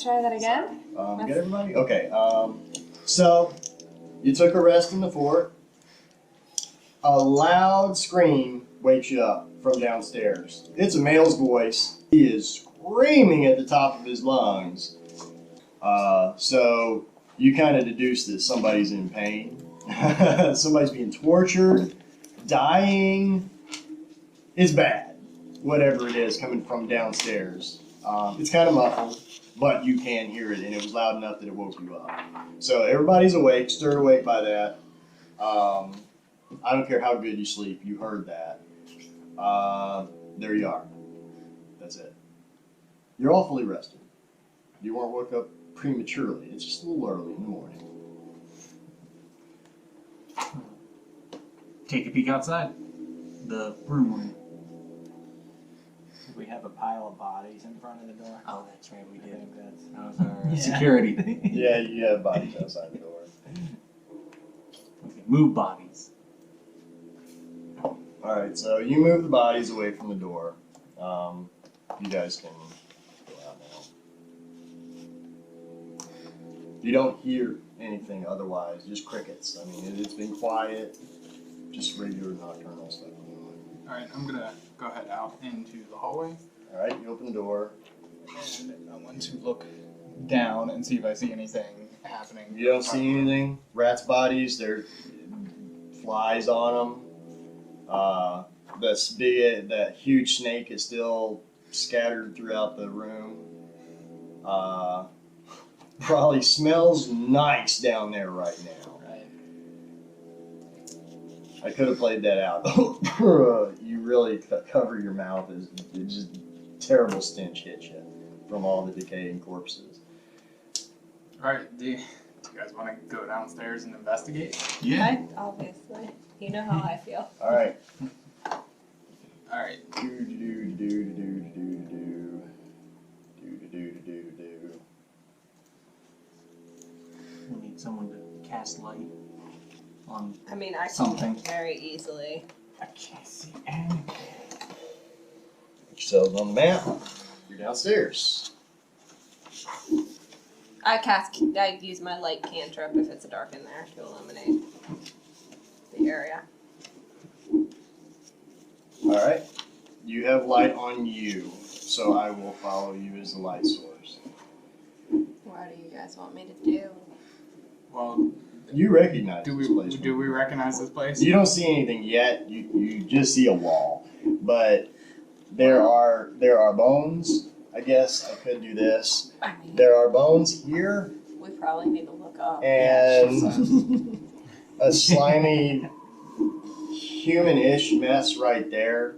try that again. Get everybody? Okay. So, you took a rest in the fort. A loud scream wakes you up from downstairs. It's a male's voice. He is screaming at the top of his lungs. So, you kind of deduce that somebody's in pain. Somebody's being tortured, dying. It's bad. Whatever it is coming from downstairs. It's kind of muffled, but you can hear it, and it was loud enough that it woke you up. So everybody's awake, stirred awake by that. I don't care how good you sleep, you heard that. There you are. That's it. You're all fully rested. You weren't woke up prematurely. It's just a little early in the morning. Take a peek outside the room. We have a pile of bodies in front of the door. Oh, that's right, we I did. think that's That was our security. Yeah, you have bodies outside the door. Okay, move bodies. Alright, so you move the bodies away from the door. You guys can go out now. You don't hear anything otherwise, just crickets. I mean, it's been quiet, just regular nocturnal stuff going on. Alright, I'm gonna go head out into the hallway. Alright, you open the door. And I want to look down and see if I see anything happening. You don't see anything. Rats' bodies, there are flies on them. That huge snake is still scattered throughout the room. Probably smells nice down there right now. Right. I could have played that out. You really cover your mouth. It's just terrible stench hits you from all the decaying corpses. Alright, do you guys want to go downstairs and investigate? Yeah. Obviously. You know how I feel. All right. Alright. We need someone to cast light on. I mean, I can Something. very easily. I can't see anything. Put yourselves on the map. You're downstairs. I use my light cantrip if it's dark in there to illuminate the area. All right. You have light on you, so I will follow you as the light source. What do you guys want me to do? Well, You recognize do this place. we recognize this place? You don't see anything yet. You just see a wall, but there are bones. I guess I could do this. I mean, There are bones here we probably need to look up. and a slimy human-ish mess right there.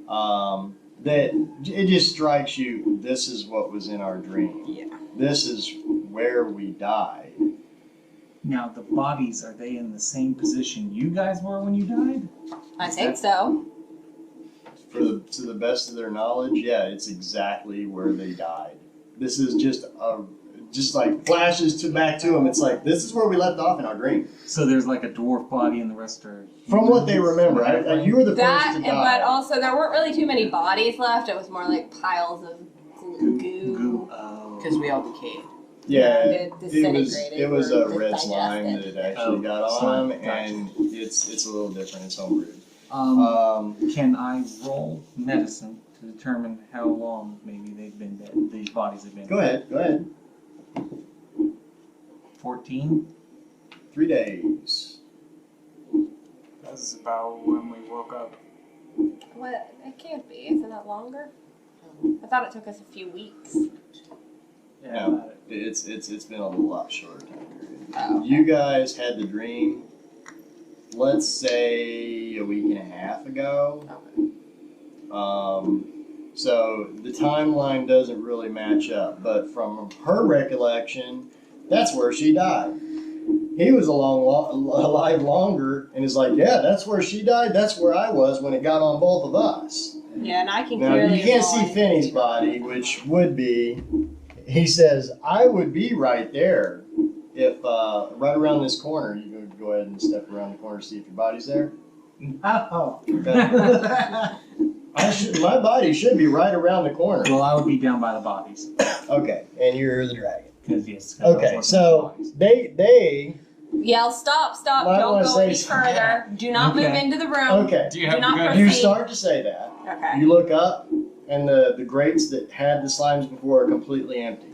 That it just strikes you. This is what was in our dream. Yeah. This is where we died. Now the bodies, are they in the same position you guys were when you died? I think so. To the best of their knowledge, yeah, it's exactly where they died. This is just like flashes back to them. It's like this is where we left off in our dream. So there's like a dwarf body and the rest are From what they remember, you were the That, first to and, die. but also there weren't really too many bodies left. It was more like piles of goo. Goo. Oh. Because we all decayed. Yeah, It disintegrated it was or a red slime that digested. it actually got on slime, them, and it's a little different. It's homebrewed. Can I roll medicine to determine how long maybe they've been dead? These bodies have been Go dead. ahead. 14. 3 days. That's about when we woke up. What? It can't be. Isn't it longer? I thought it took us a few weeks. Yeah. No, it's been a lot shorter time period. Oh, okay. You guys had the dream, let's say a week and a half ago. Okay. So the timeline doesn't really match up, but from her recollection, that's where she died. He was alive longer and is like, yeah, that's where she died. That's where I was when it got on both of us. Yeah, and I can Now clearly. you can't see avoid- Finney's body, which would be. He says, I would be right there if right around this corner. You can go ahead and step around the corner, see if your body's there. Oh. Okay. I my body should be right around the corner. Well, I would be down by the bodies. Okay, and you're the dragon. Cause yes. 'cause I was Okay, looking so at the bodies. they Yell, stop, Might don't wanna go say any something. further. Do not move Okay. into the room. okay. Do you Do have not the good? proceed. You start to say that. Okay. You look up, and the grates that had the slimes before are completely empty.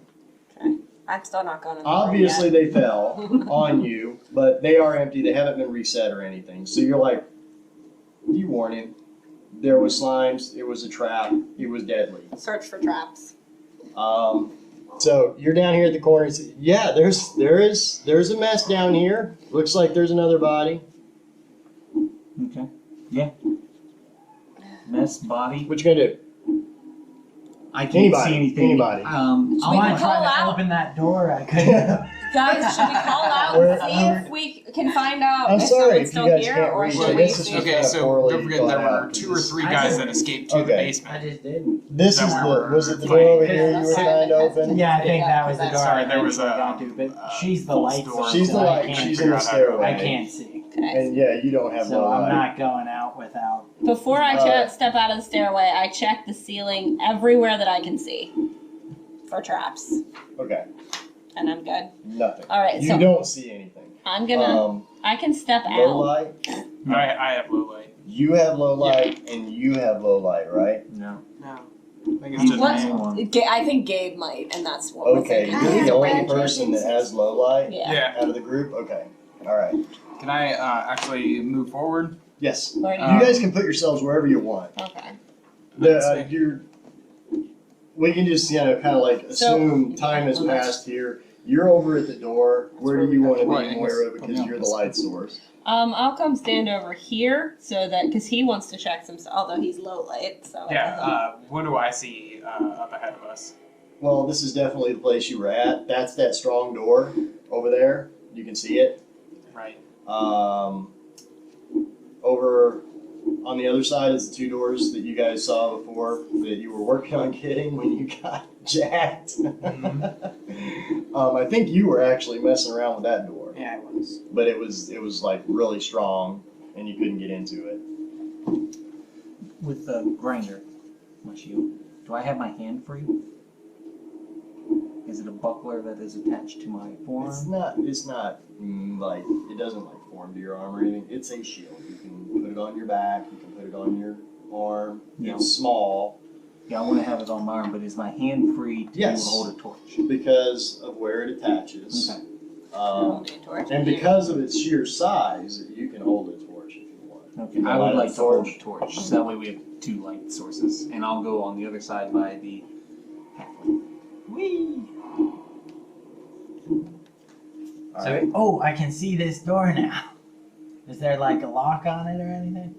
I'm still not going in the Obviously, room they fell on you, but they are empty. They haven't been reset or anything. So you're like, you warned him. There was slimes. It was a trap. It was deadly. yet. Search for traps. So you're down here at the corner. Yeah, there's a mess down here. Looks like there's another body. Okay. Yeah. Mess body. What you gonna do? I can't Anybody, see anything. anybody. I we want to call try to out? open that door. I couldn't. Guys, should we call out We're- and see if we can find out I'm if sorry someone's if still you guys here, can't or reach. should I we guess it's see? just Okay, kinda so poorly don't forget thought there out, were 2 or 'cause 3 I guys just- that escaped to the Okay. I basement. just did. This That is the we're was it the fighting. door over here you were Sorry, trying to that's- open? Yeah, I think that was the door. Sorry, I there was eventually a, got to, but she's the false light door. source. She's the so I light. can't- She's in the stairway. I can't see. Okay. And yeah, you don't have So low I'm light. not going out without. Before I Uh, step out of the stairway, I check the ceiling everywhere that I can see for traps, Okay, and I'm good. nothing. All right, You so don't see anything. I'm gonna. Um, I can step low out. light. I have low light. You have low light, and you have low light, right? No. No. I think it's just What? me. One. I think Gabe might, and that's what. we're Okay, thinking. you're the only Red person that jerseys. has low light Yeah. Yeah. out of the group. Okay, all right. Can I actually move forward? Yes, Where do you guys can put yourselves wherever you want. Okay. Let's see. We can just kind of like assume time has passed here. You're over at the door. Where do you want to be, Right, Moira? yes. Because you're the light source. I'll come stand over here so that because he wants to check some stuff, although he's low light. So Yeah, what do I see up ahead of us? Well, this is definitely the place you were at. That's that strong door over there. You can see it. Right. Over on the other side is the 2 doors that you guys saw before that you were working on getting when you got jacked. I think you were actually messing around with that door, Yeah, I was. but it was like really strong and you couldn't get into it. With the grinder, my shield. Do I have my hand free? Is it a buckler that is attached to my forearm? It's not like it doesn't like form to your arm or anything. It's a shield. You can put it on your back. You can put it on your arm. Yeah. It's small Yeah, I want to have it on my arm, but is my hand free to Yes. hold a torch? because of where it attaches. Okay. I'll need a torch. And because of its sheer size, you can hold a torch if you want. Okay. You I light would a like to hold torch? a torch, so that way we have 2 light sources, and I'll go on the other side by the halfway. Whee! All So, right. oh, I can see this door now. Is there like a lock on it or anything?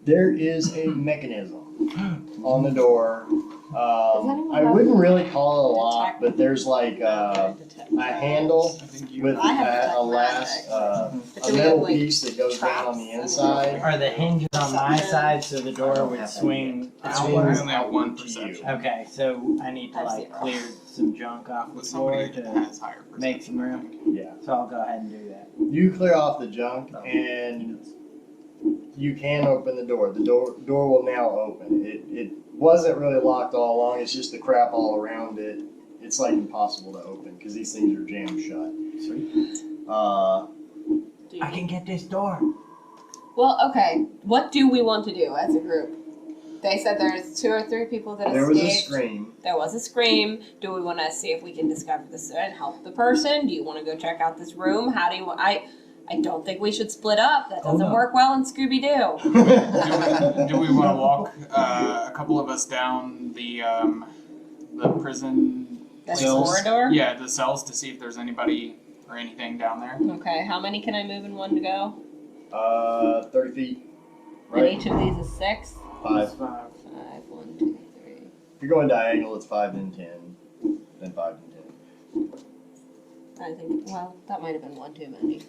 There is a mechanism on the door. anyone I have wouldn't really call it a lock, detect- but there's like a handle I think you. with I have a detect last magic. But a do we have, metal like, piece that goes down on the traps and inside. Are the hinges on my side so the I door don't would have that swing I outward? only have 1 to perception. Okay, so I need to I've like seen clear some junk off the With floor somebody that to has higher perception. make some room. Yeah. So I'll go ahead and do that. You clear off the junk and you can open the door. The door will now open. It wasn't really locked all along. It's just the crap all around it. It's like impossible to open because these things are jammed shut. Sweet. Do you I can get this door. Well, okay. What do we want to do as a group? They said there's 2 or 3 people that There was a escaped. scream. There was a scream. Do we want to see if we can discover this and help the person? Do you want to go check out this room? How do you? I don't think we should split up. That Oh, doesn't no. work well in Scooby Doo. Do we want to walk a couple of us down the prison? The Cells? corridor. Yeah, the cells to see if there's anybody or anything down there. Okay. How many can I move in one to go? 30 feet. And Right? each of these is 6. 5. 5. 1, 2, 3. If you're going diagonal, it's 5 then 10. Then 5 then 10. I think. Well, that might have been 1 too many.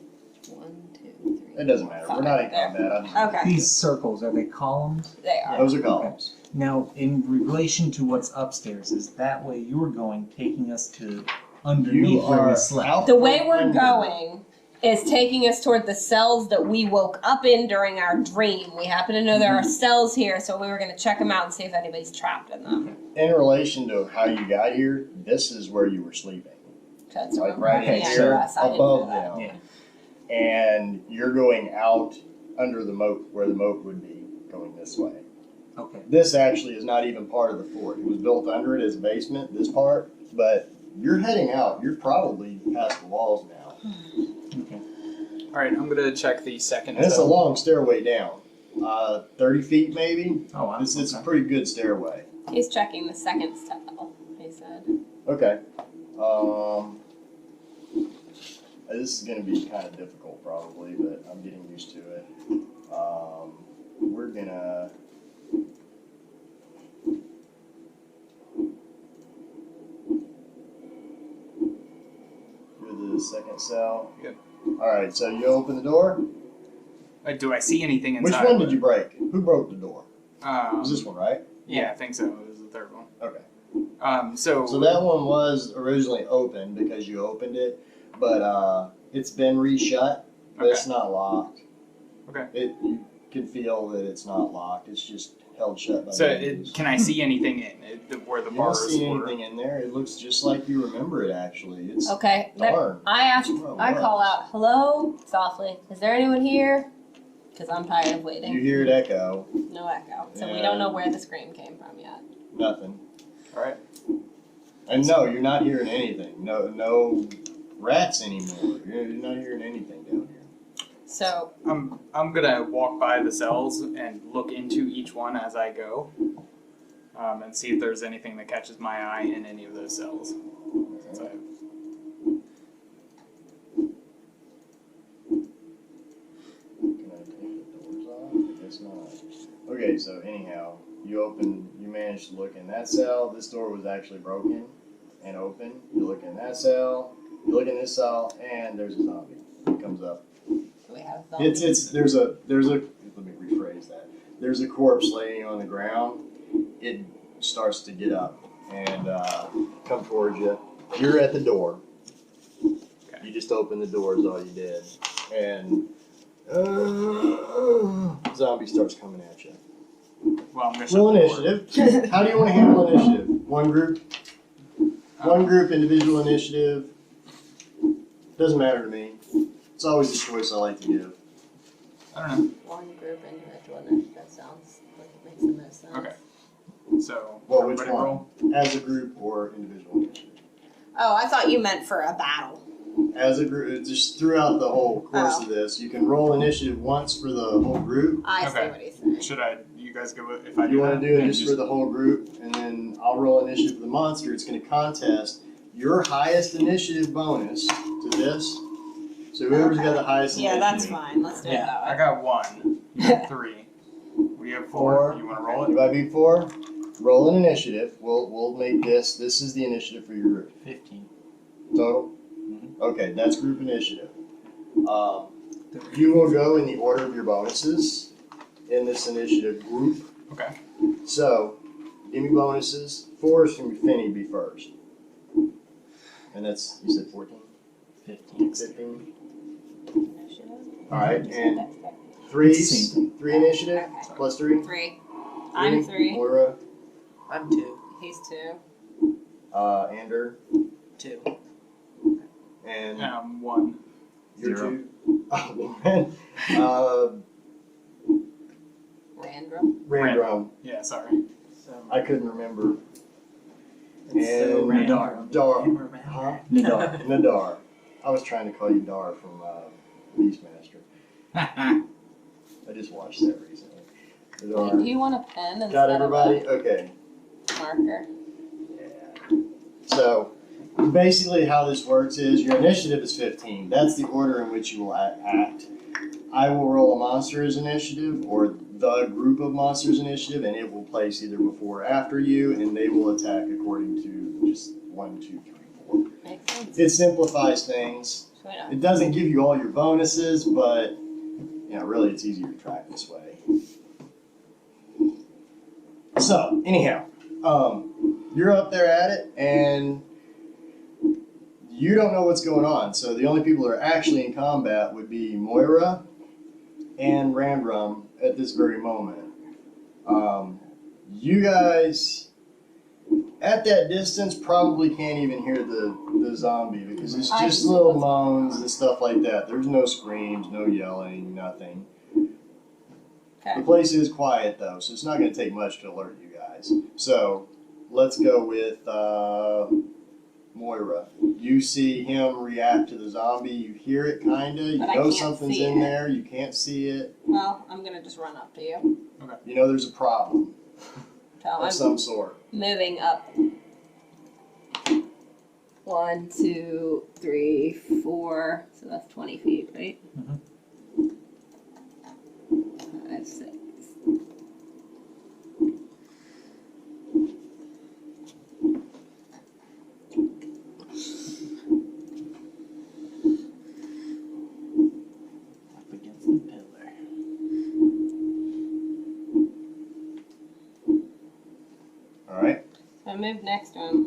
1, 2, 3. It doesn't matter. We're not in There. combat. I'm just- Okay. These circles, are they columns? They are. Those are columns. Now, in relation to what's upstairs, is that way you're going, taking us to underneath You where are we slept? out The way from we're under. going, is taking us toward the cells that we woke up in during our dream. We happen to know there are cells here, so we were going to check them out and see if anybody's trapped in them. In relation to how you got here, this is where you were sleeping. That's Like what right yeah, here, us. I didn't above know that. them. And you're going out under the moat, where the moat would be, going this way. Okay. This actually is not even part of the fort. It was built under it as a basement, this part, but you're heading out. You're probably past the walls now. Okay. Alright, I'm gonna check the second And it's a cell. long stairway down. 30 feet maybe. Oh, wow. It's a Okay. pretty good stairway. He's checking the second cell, he said. Okay. This is going to be kind of difficult probably, but I'm getting used to it. We're going to... You're the second cell? Yep. Alright, so you open the door. Do I see anything Which inside? one did you break? Who broke the door? It Um, was this one, right? yeah, I think so. It was the third one. Okay. So that one was originally open because you opened it, but it's been reshut, but it's not locked. Okay. You can feel that it's not locked. It's just held shut by So the hinges. can I see anything in it where the You don't bars see were? anything in there. It looks just like you remember it actually. It's Okay, darn. I Well, call was. out, hello, softly. Is there anyone here? Because I'm tired of waiting. You hear it echo. No echo. So we Yeah. don't know where the scream came from yet. Nothing. Alright. And no, you're not hearing anything. No rats anymore. You're not hearing anything down here. So, I'm gonna walk by the cells and look into each one as I go, and see if there's anything that catches my eye in any of those cells. So, Can I take the doors off? I guess not. Okay, so anyhow, you managed to look in that cell. This door was actually broken and open. You look in that cell, you look in this cell, and there's a zombie. It comes up. do we have There's a let me rephrase that. There's a corpse laying on the ground. It starts to get up and come towards you. You're at the door. You just opened the door is all you did. And zombie starts coming at you. well, I'm gonna shut Roll the door. initiative. How do you want to handle initiative? One group? One group, individual initiative? Doesn't matter to me. It's always a choice I like to give. I don't know. one group individual initiative? Sounds like it makes the most sense. Okay. So, Well, which everybody one? roll. As a group or individual initiative? Oh, I thought you meant for a battle. As a group, just throughout the whole course of this, you can roll initiative once for the whole group. I see Okay. what he's saying. Should you guys go with, if I do You that? want to do it And just for the whole group, and then I'll roll initiative for the monster. It's going to contest your highest initiative bonus to this. So whoever's got the highest Yeah, initiative. that's fine. Let's do it that I way. got 1. You have 3. We have 4. You want to roll it? You might be 4. Roll an initiative. We'll make this. This is the initiative for your group. 15. Total? Okay, that's group initiative. You will go in the order of your bonuses in this initiative group. Okay. So, give me bonuses. 4 is from Finney be first. And that's, you said 14? 15. 15? Initiative? Alright, and It's 3 the same three initiative? Okay. Plus 3? 3. I'm 3. Moira, I'm 2. He's 2. Ander, 2. and 1. you're 0. 2. Oh, man. Random. Randrum. Yeah, sorry. So, I couldn't remember. so And random. Dar. And remember. Huh? Nadar. Nadar. I was trying to call you Dar from Beastmaster. I just watched that recently. Do Nadar. you want a pen instead Got of everybody? Okay. a marker? Yeah. So, basically how this works is your initiative is 15. That's the order in which you will act. I will roll a monster's initiative or the group of monsters initiative, and it will place either before or after you, and they will attack according to just 1, 2, 3, 4. Makes sense. It simplifies things. So we know. It doesn't give you all your bonuses, but really it's easier to track this way. So, anyhow, you're up there at it, and you don't know what's going on. So the only people that are actually in combat would be Moira and Randrum at this very moment. You guys, at that distance, probably can't even hear the zombie because it's I just see little what's going moans on. and stuff like that. There's no screams, no yelling, nothing. Okay. The place is quiet though, so it's not going to take much to alert you guys. So let's go with Moira. You see him react to the zombie. You hear it kinda. You But I know can't something's see in it. there. You can't see it. Well, I'm gonna just run up to you. You know there's a problem So of I'm some sort. moving up. 1, 2, 3, 4. So that's 20 feet, right? Mhm. 5, 6. Up against the pillar. All right. So I moved next to him.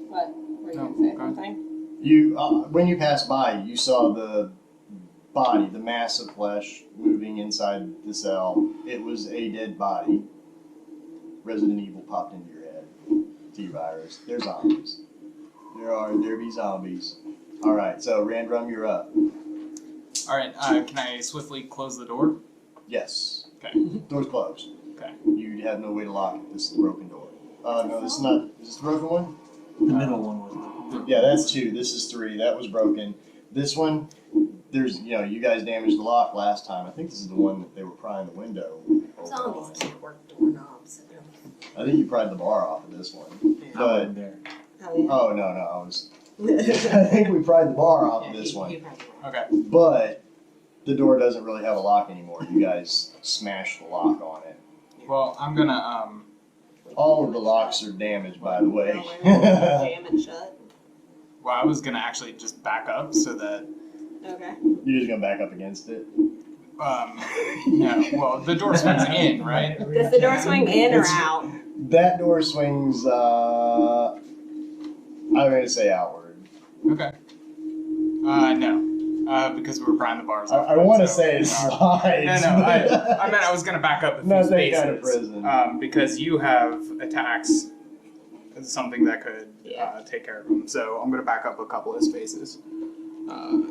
What? Were you No, gonna say go ahead. something? You when you passed by, you saw the body, the mass of flesh moving inside the cell. It was a dead body. Resident Evil popped into your head. T-virus. They're zombies. There be zombies. All right. So Randrum, you're up. All right. Can I swiftly close the door? Yes. Okay. Door's closed. Okay. You have no way to lock it. This is the broken door. No, this is not. Is this the broken one? The middle one was Yeah, that's 2. This is 3. That was broken. This one, there's, you guys damaged the lock last time. I think this is the one that they were prying the window open Zombies on. can't work doorknobs. I think you pried the bar off of this one. I But, wasn't there. oh, no, I was, I think we pried the bar off of this one. Okay. But the door doesn't really have a lock anymore. You guys smashed the lock on it. Well, I'm gonna All of the locks are damaged, by the way. Jam it shut. Well, I was gonna actually just back up so that Okay. You're just gonna back up against it. no. Well, the door swings in, right? Does the door swing in or It's- out? That door swings, I'm gonna say outward. Okay. No. Because we were prying the bars off. I want to so, say it slides. No, I meant I was gonna back up a few Not that spaces. kind of prison. Because you have attacks, something that could Yeah. take care of them. So I'm gonna back up a couple of spaces.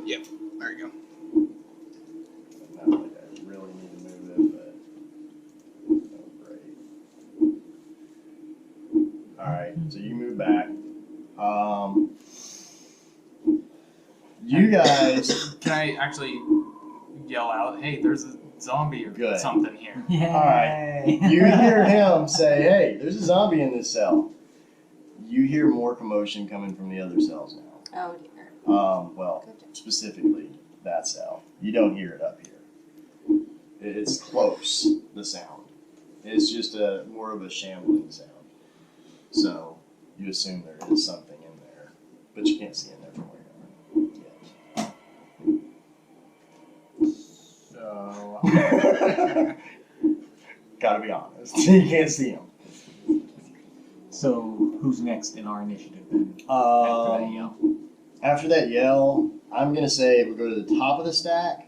Yep. There you go. Not like I really need to move it, but oh, great. Alright, so you move back. You guys, Can I actually yell out, "Hey, there's a zombie or Good. something here"? Yay! you hear him say, "Hey, there's a zombie in this cell." You hear more commotion coming from the other cells now. Oh dear. Well, specifically that cell. You don't hear it up here. It's close, the sound. It's just more of a shambling sound. So you assume there is something in there, but you can't see in there from where you are. So, gotta be honest, you can't see him. So who's next in our initiative then? After that yell. After that yell, I'm gonna say we'll go to the top of the stack.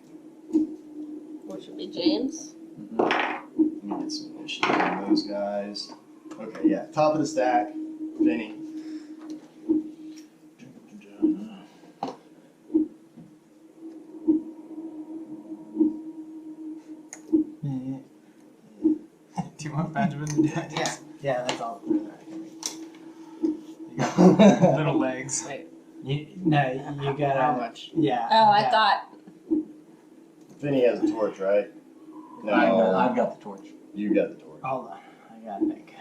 Which would be James. Let me get some initiative on those guys. Okay, yeah, top of the stack, Vinny. Do you want Benjamin to do it? Yeah. Yeah, that's all. Little legs. You gotta. How much? Yeah. Oh, I yeah. thought. Vinny has a torch, right? No, I've got the torch. you got the torch. Hold on, I gotta think.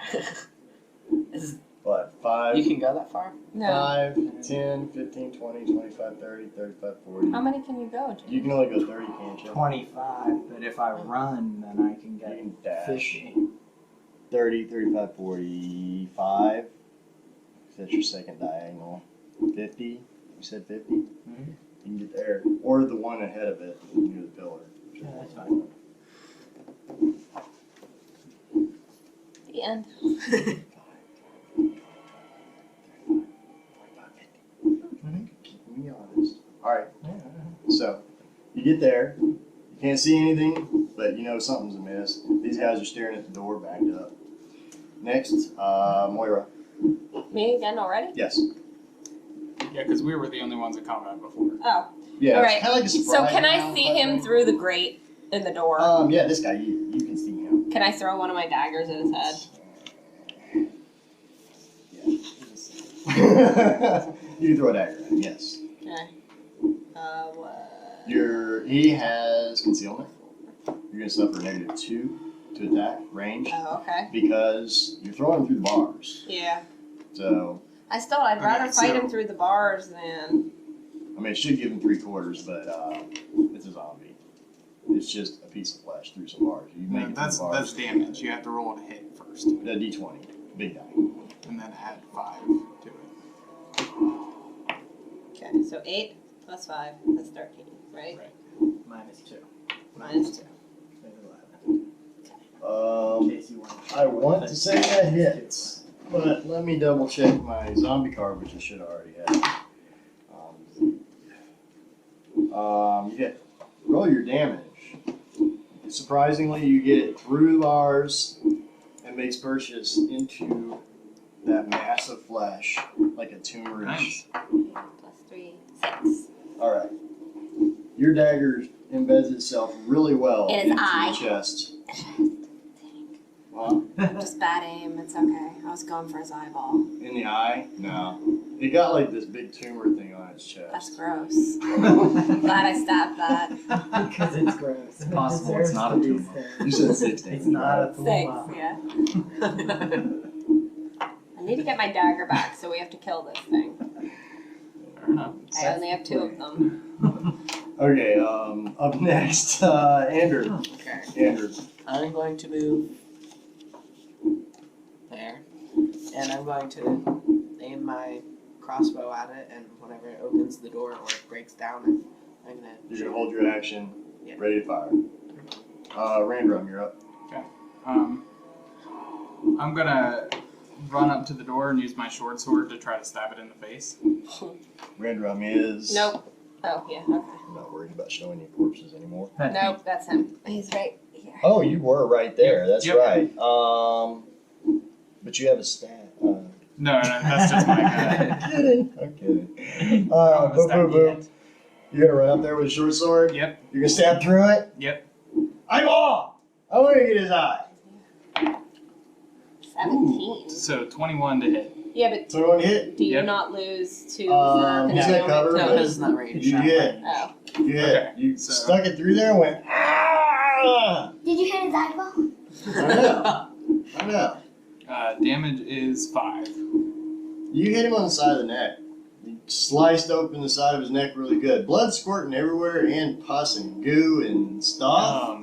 What, 5, You can go that far? No. 5, 10, 15, 20, 25, 30, 35, 40. How many can you go, James? You can only go 30, can't you? 25, but if I run, then I can You get can dash. 50. 30, 35, 45. That's your second diagonal. 50. You said 50? Mhm. You can get there. Or the one ahead of it near the pillar. Yeah, that's fine. The end. 50. Keep me get there, you can't see anything, but you know something's amiss. These guys are staring at the door, backed up. Next, Moira. Me again already? Yes. Yeah, because we were the only ones in combat before. Oh. Yeah, All it's right. kind of like a So surprise can I round see type him thing. through the grate in the door? Yeah, this guy, you can see him. Can I throw one of my daggers at his head? You can throw a dagger at him, yes. Okay. What? He has concealment. You're gonna suffer -2 to attack range Oh, okay. because you're throwing him through the bars. Yeah. So, I'd rather Okay, fight him so- through the bars than. I mean, it should give him 3/4, but it's a zombie. It's just a piece of flesh through some bars. You make it That's through the bars. damage. You have to roll to hit first, The D20, big die. and then add 5 to it. Okay, so 8 plus 5, that's 13, right? -2. Minus 2. In case you want. I want to say that hits, but let me double check my zombie card, which I should already have. You hit. Roll your damage. Surprisingly, you get it through the bars and makes Perseus into that mass of flesh, like a tumorish. Nice. 8 plus 3, 6. Alright. Your dagger embeds itself really well In his into eye. the chest. Well, Just bad aim, it's okay. I was going for his eyeball. in the eye? No. It got like this big tumor thing on its chest. That's gross. Glad I stabbed that. Because it's gross. It's possible it's not a tumor. You said 16. It's not a 6, tumor. yeah. I need to get my dagger back, so we have to kill this thing. Fair enough. I only have 2 of them. Okay, up next, Andrew. Okay. Andrew. I'm going to move there, and I'm going to aim my crossbow at it, and whenever it opens the door or it breaks down, I'm gonna. You're gonna hold your action, Yeah. ready to fire. Randrum, you're up. I'm gonna run up to the door and use my short sword to try to stab it in the face. Randrum is. Nope. Oh, yeah, okay. I'm not worried about showing you corpses anymore. Nope, that's him. He's right here. Oh, you were right there. That's Yep. right. But you have a stat. No, that's just my guy. I'm kidding. I'm kidding. I'm Boom, gonna stab boom, boom. You're gonna run up there with a short sword. Yep, You're gonna stab through it. yep. Eyeball! I want to get his eye. 17. So 21 to hit. Yeah, but So one hit. do you Yep. not lose to He's the got concealment? cover. No, but this is not range. You hit. Oh. You hit. Okay, You so- stuck it through there and went. Ah! Did you hit his eyeball? I know. I know. Damage is 5. You hit him on the side of the neck. You sliced open the side of his neck really good. Blood squirting everywhere and pus and goo and stuff.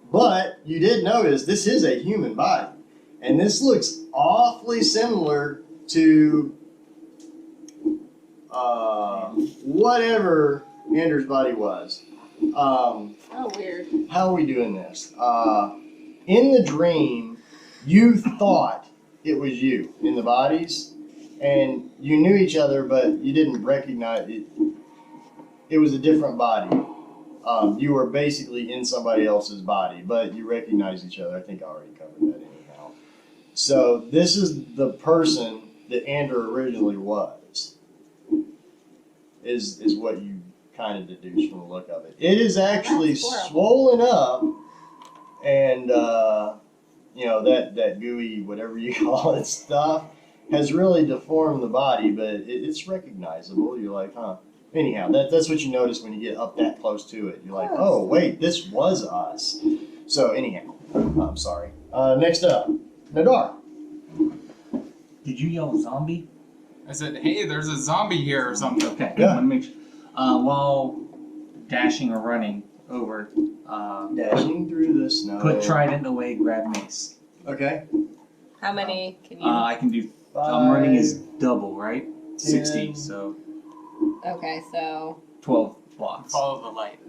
But you did notice this is a human body. And this looks awfully similar to whatever Andrew's body was. Oh, weird. How are we doing this? In the dream, you thought it was you in the bodies, and you knew each other, but you didn't recognize it. It was a different body. You were basically in somebody else's body, but you recognized each other. I think I already covered that anyhow. So this is the person that Andrew originally was. Is what you kind of deduce from the look of it. It is actually That's horrible. swollen up, and that gooey whatever you call it stuff has really deformed the body, but it's recognizable. You're like, huh. Anyhow, that's what you notice when you get up that close to it. You're like, oh wait, this was us. So anyhow, I'm sorry. Next up, Nadar. Did you yell zombie? I said, hey, there's a zombie here or something. Okay, Yeah. I want to make sure. While dashing or running over, Dashing through the snow. put trident away, grab mace. Okay. How many can you? I can do. I'm running is double, right? 60, so Okay, so 12 blocks. Follow the light.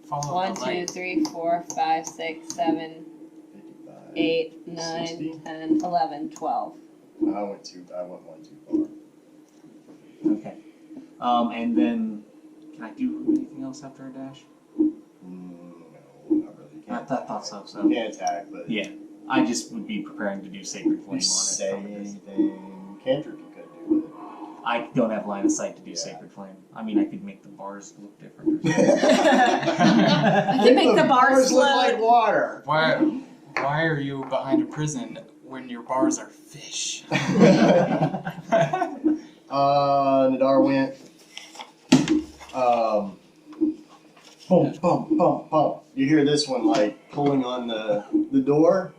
Follow 1, the 2, light. 3, 4, 5, 6, 7, 55. 8, 9, 60. 10, 11, 12. I went one too far. Okay. And then Can I do anything else after a dash? No, not really. You I can't thought so. You can't attack, but Yeah, I just would be preparing to do Sacred Flame on it. say from this. anything. Cantrip you could do with I don't have line of sight to do Yeah. Sacred Flame. I mean, I could make the bars look different. Or it. I can make the bars look float. like water. Why are you behind a prison when your bars are fish? Nadar went. Boom, boom, boom, boom. You hear this one like pulling on the door,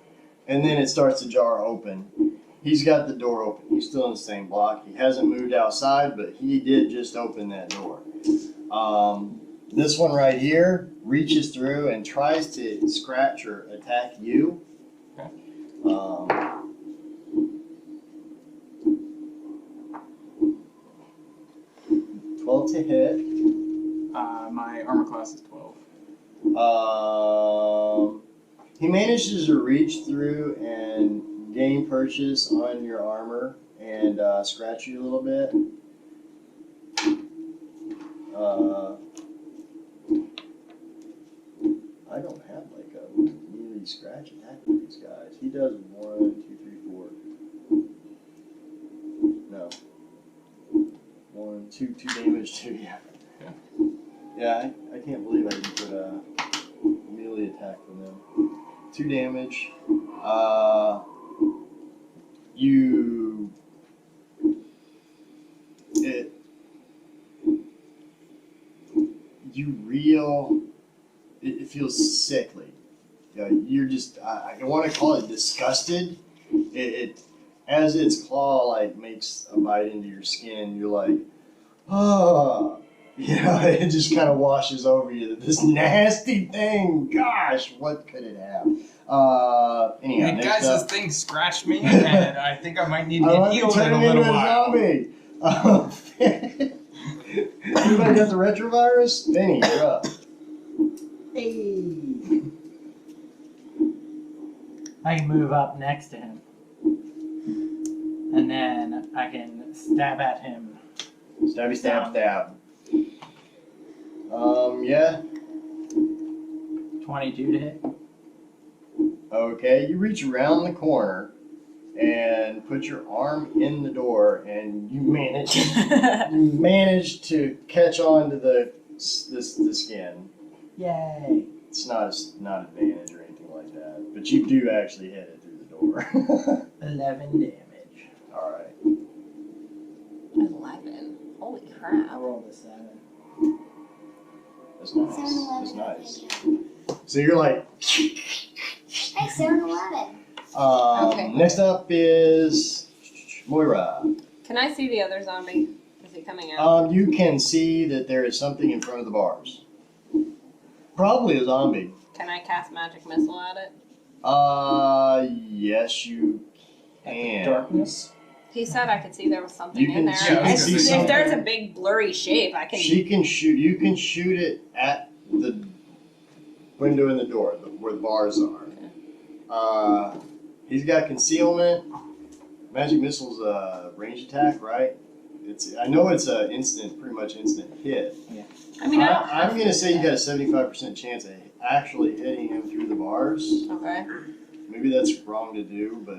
and then it starts to jar open. He's got the door open. He's still in the same block. He hasn't moved outside, but he did just open that door. This one right here reaches through and tries to scratch or attack you. Okay. 12 to hit. My armor class is 12. He manages to reach through and gain purchase on your armor and scratch you a little bit. I don't have like a melee scratch attack with these guys. He does 1, 2, 3, 4. No. 1, 2 damage to you. Yeah, I can't believe I didn't put a melee attack from them. 2 damage. It feels sickly. You're just, I don't want to call it disgusted. It as its claw like makes a bite into your skin, you're like, oh. It just kind of washes over you that this nasty thing, gosh, what could it have? Anyhow, Hey next guys, up, this thing scratched me, and I think I might need to I get want to healed turn in a him into little a while. zombie. Anybody got the retrovirus? Benny, you're up. Hey. I can move up next to him. And then I can stab at him. Stabby stab stab. Yeah. 22 to hit. Okay, you reach around the corner and put your arm in the door, and you manage to catch on to the skin. Yay. It's not advantage or anything like that, but you do actually hit it through the door. 11 damage. All right. 11. Holy crap. I rolled a 7. That's nice. 7-Eleven. That's nice. So you're like. Hey, 7-Eleven. Okay. Next up is Moira. Can I see the other zombie? Is he coming out? You can see that there is something in front of the bars. Probably a zombie. Can I cast magic missile at it? Yes, you can. Darkness? He said I could see there was something You in can there. see- you can If- see if something. there's a big blurry shape, I can. She can shoot. You can shoot it at the window in the door, where the bars are. He's got concealment. Magic missile's a range attack, right? I know it's a pretty much instant hit. I mean, I don't. I'm gonna say you got a 75% chance of actually hitting him through the bars. Okay. Maybe that's wrong to do, but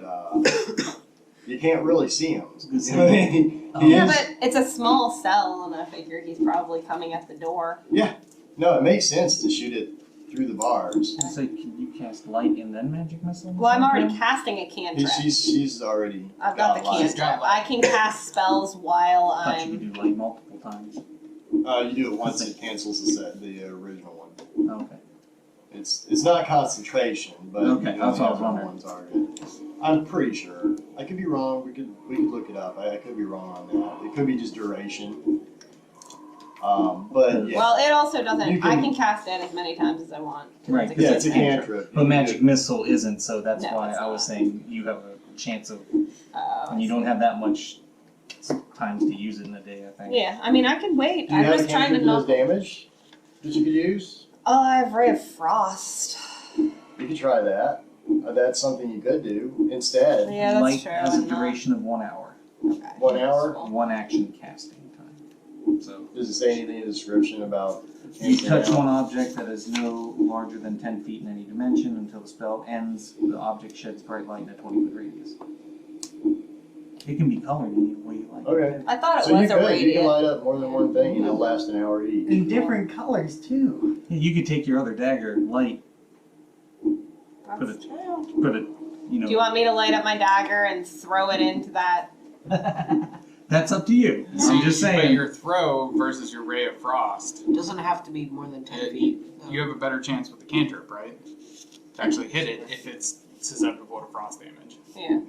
you can't really see him. Good You know what I mean? He Yeah, is- but it's a small cell, and I figure he's probably coming at the door. No, it makes sense to shoot it through the bars. So can you cast light and then magic missile? Well, I'm already casting a cantrip. She's already. I've got the light. cantrip. I can cast spells while I thought you I'm. could do light multiple times. You do it once, it cancels the original one. Okay. It's not concentration, but Okay, you know, that's what I was the other wondering. ones are good. I'm pretty sure. I could be wrong. We could look it up. I could be wrong on that. It could be just duration. But yeah. Well, it also doesn't. You I can- can cast it as many times as I want. Right, Yeah, it's a cantrip. cantrip. But magic missile isn't, so that's No, why it's I was not. saying you have a chance of, Oh, and you don't have that much times to use it in a day, I think. Yeah, I mean, I can wait. Do you I'm have a just trying to cantrip that does not. damage that you could use? Oh, I have Ray of Frost. You could try that. That's something you could do instead. Yeah, that's Light true. has a I'm not- duration of 1 hour. Okay. 1 hour? 1 action casting time. So Does it say anything in the description about you canceling touch out? one object that is no larger than 10 feet in any dimension until the spell ends. The object sheds bright light in a 20-foot radius. It can be colored any way you like. Okay. I thought it So you was a could. You radiant. can light up more than one thing and it'll last an hour each. In different colors too. Yeah, you could take your other dagger, light, put That's it, true. put it, you know. Do you want me to light up my dagger and throw it into that? That's up to you. So I'm just but saying. your throw versus your ray of frost, It doesn't have to be more than 10 feet. you have a better chance with the cantrip, right? To actually hit it if it's susceptible to frost damage. Yeah.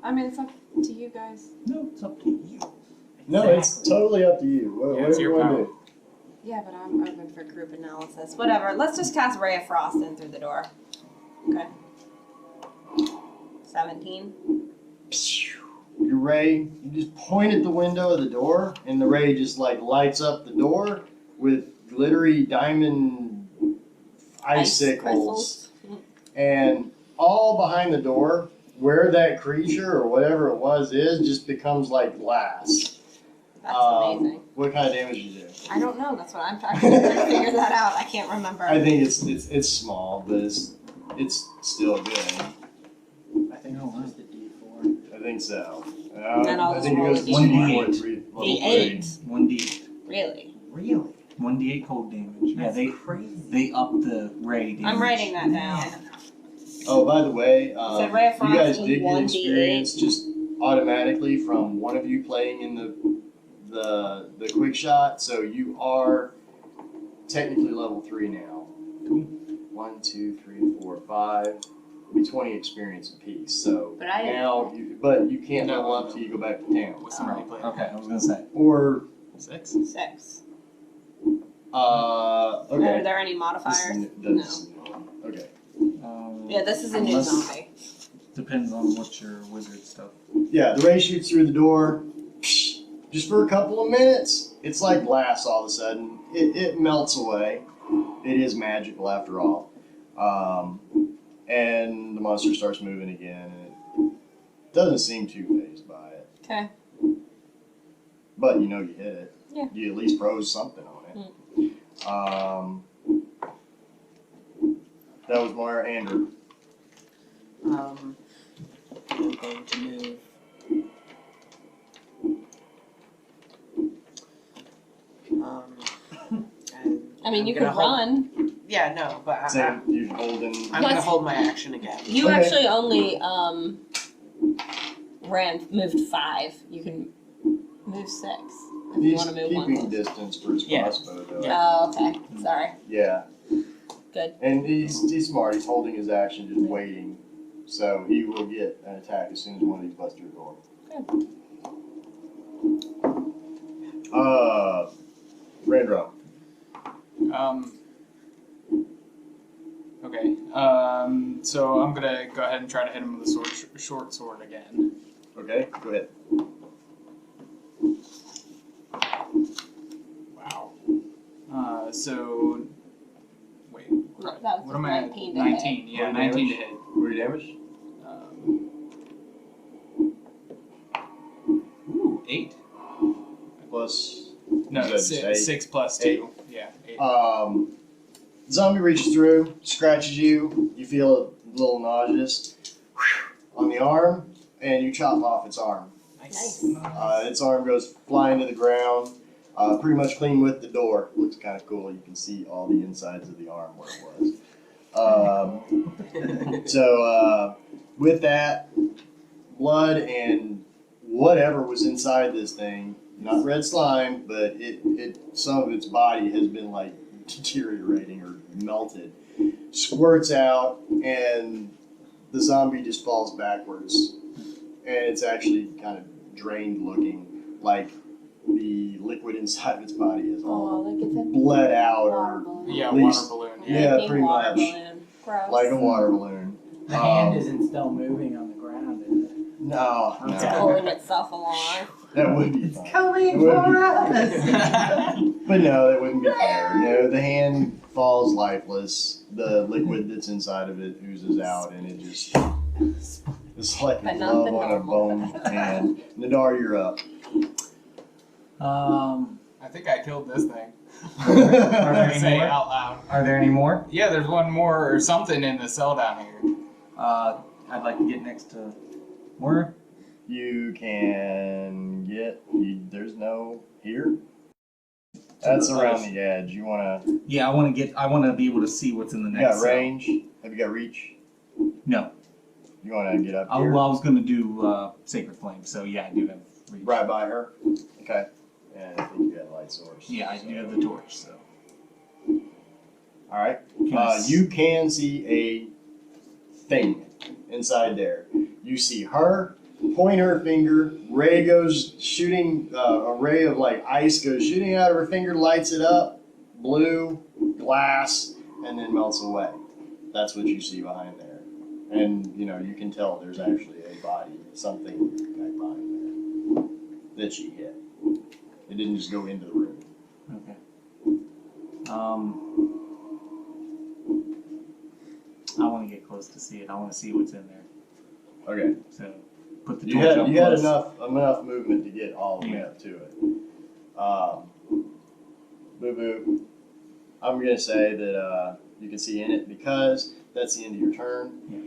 I mean, it's up to you guys. No, it's up to you. No, it's totally up to you. What, Yeah, what it's do you your want to power. do? Yeah, but I'm open for group analysis. Whatever. Let's just cast Ray of Frost in through the door. Okay. 17. Your ray, you just point at the window of the door, and the ray just like lights up the door with glittery diamond icicles. And all behind the door, where that creature or whatever it was is, just becomes like glass. That's amazing. What kind of damage you do? I don't know. That's what I'm trying to figure that out. I can't remember. I think it's small, but it's still good. I think it's just a D4. I think so. And I'll I just think it roll goes a one D8. D4 level D8. 1d8. Really? Really? 1d8 cold damage. Yeah, That's they crazy. up the ray damage. I'm writing that down. Oh, by the way, So Ray of you guys Frost did get 1d8. experience just automatically from one of you playing in the quick shot, so you are technically level 3 now. Cool. 1, 2, 3, 4, 5. It'll be 20 experience apiece. So But I didn't. now, but you can't No. level up till you go back to town. With somebody playing. Okay, I was gonna say. Or 6? 6. okay. Are there any This modifiers? is- that's- Okay. Yeah, this is a new Unless- zombie. Depends on what your wizard stuff. Yeah, the ray shoots through the door. Just for a couple of minutes, it's like glass all of a sudden. It melts away. It is magical after all. And the monster starts moving again. And it doesn't seem too fazed by it. Okay. But you know you hit it. Yeah. You at least froze something on it. That was Moira Andrew. I'm going to move. And I mean, I'm you gonna could hold- run. Yeah, no, but Same, you holding. I'm going to What's- hold my action again. You Okay. actually only moved 5. You can move 6 if you He's want to move one. keeping closer. distance for his Yeah. crossbow, though. Oh, okay. Sorry. Yeah. Good. And he's smart. He's holding his action, just waiting. So he will get an attack as soon as one of these bust your door. Raindrop. Okay. So I'm gonna go ahead and try to hit him with a short sword again. Okay, go ahead. Wow. So wait. That was What am I at? 19 to 19. Yeah, What 19 to damage? hit. What are your damage? Ooh, 8. Plus. No, Is that just 6, eight? 6 plus 2. Yeah, 8. Zombie reaches through, scratches you. You feel a little nauseous on the arm, and you chop off its arm. Nice. Its arm goes flying to the ground, pretty much clean with the door. Looks kind of cool. You can see all the insides of the arm where it was. So with that, blood and whatever was inside this thing, not red slime, but it some of its body has been like deteriorating or melted, squirts out, and the zombie just falls backwards. And it's actually kind of drained looking, like the liquid inside of its body is Oh, all like it's a bled out water or balloon. Yeah, at least- water balloon. Yeah, Big pretty water much. balloon. Gross. like a water balloon. The hand isn't still moving on the ground, is it? No, Okay. no, Pulling itself along. that would be It's fun. coming It would for be- us! But no, that wouldn't be fair. No, the hand falls lifeless. The liquid that's inside of it oozes out, and it just it's like a But not the glove on a normal. bone hand. Nadar, you're up. I I think I killed this thing. Are there I any say it more? out loud. Are there any more? Yeah, there's one more or something in the cell down here. I'd like to get next to Moira. You can get. There's no here. That's around the edge. You wanna? Yeah, I want to be able to see what's in the You next got cell. range? Have you got reach? No. You wanna get up I here? was going to do Sacred Flame, so yeah, I do have reach. Right by her. Okay. And I think you got light source. Yeah, I do have the torch, so. All right. Can I s- You can see a thing inside there. You see her point her finger. Ray goes shooting. A ray of like ice goes shooting out of her finger, lights it up, blue glass, and then melts away. That's what you see behind there. And you can tell there's actually a body, something got behind there that she hit. It didn't just go into the room. Okay. I want to get close to see it. I want to see what's in there. Okay. So put the You torch had up you had close. enough movement to get all the way up to it. Boo boo. I'm gonna say that you can see in it because that's the end of your turn. Yeah.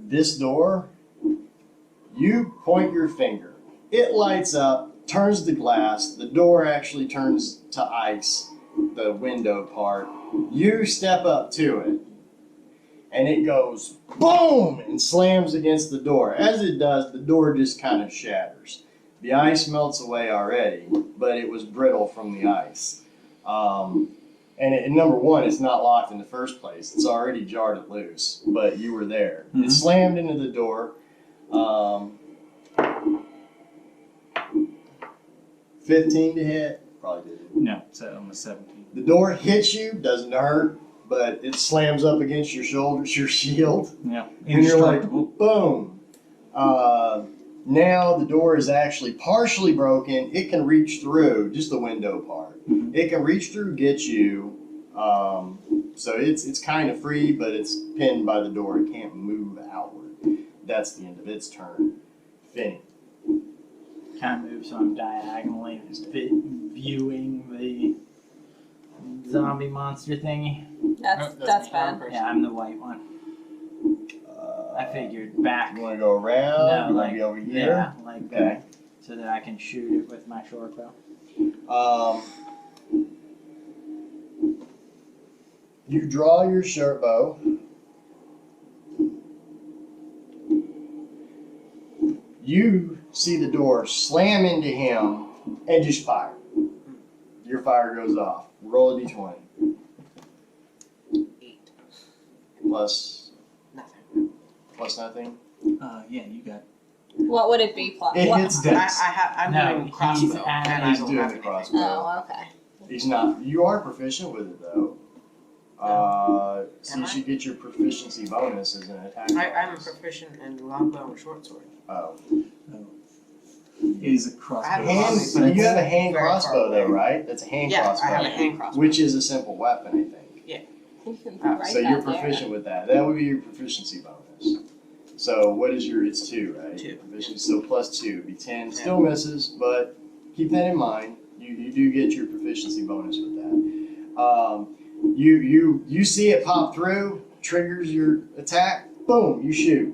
This door, you point your finger. It lights up, turns the glass. The door actually turns to ice. The window part. You step up to it, and it goes boom and slams against the door. As it does, the door just kind of shatters. The ice melts away already, but it was brittle from the ice. And number one, it's not locked in the first place. It's already jarred it loose, but you were there. Mhm. It slammed into the door. 15 to hit. Probably didn't. No, so I'm a 17. The door hits you, doesn't hurt, but it slams up against your shoulders, your shield. Yeah. And you're like, Indestructible. boom. Now the door is actually partially broken. It can reach through, just the window part. Mhm. It can reach through, get you. So it's kind of free, but it's pinned by the door. It can't move outward. That's the end of its turn. Finny. Kind of move so I'm diagonally viewing the zombie monster thingy. That's bad. Yeah, I'm the white one. I figured back. You want to go around? No, you want like to be over here? yeah, like Okay. so that I can shoot it with my short bow. You draw your short bow. You see the door slam into him and just fire. Your fire goes off. Roll a d20. 8. Plus Nothing. nothing. Yeah, you got. What would it be? It what? hits dex. I'm No, doing he's crossbow, at- and I He's don't doing have the anything. crossbow. Oh, okay. He's not. You are proficient with it though. So you Am I? should get your proficiency bonus as an attack. I'm bonus. proficient in longbow and short sword. Oh. Is a I crossbow. have Hand, But you have a it's hand very crossbow far though, away. right? That's a hand Yeah, crossbow. I have a hand crossbow. Which is a simple weapon, I think. You can Ah, write So that you're there. proficient with that. That would be your proficiency bonus. So what is your? It's 2, right? 2. Proficiency. So plus 2 would be 10. Still misses, but keep that in mind. You do get your proficiency bonus with that. You see it pop through, triggers your attack. Boom! You shoot.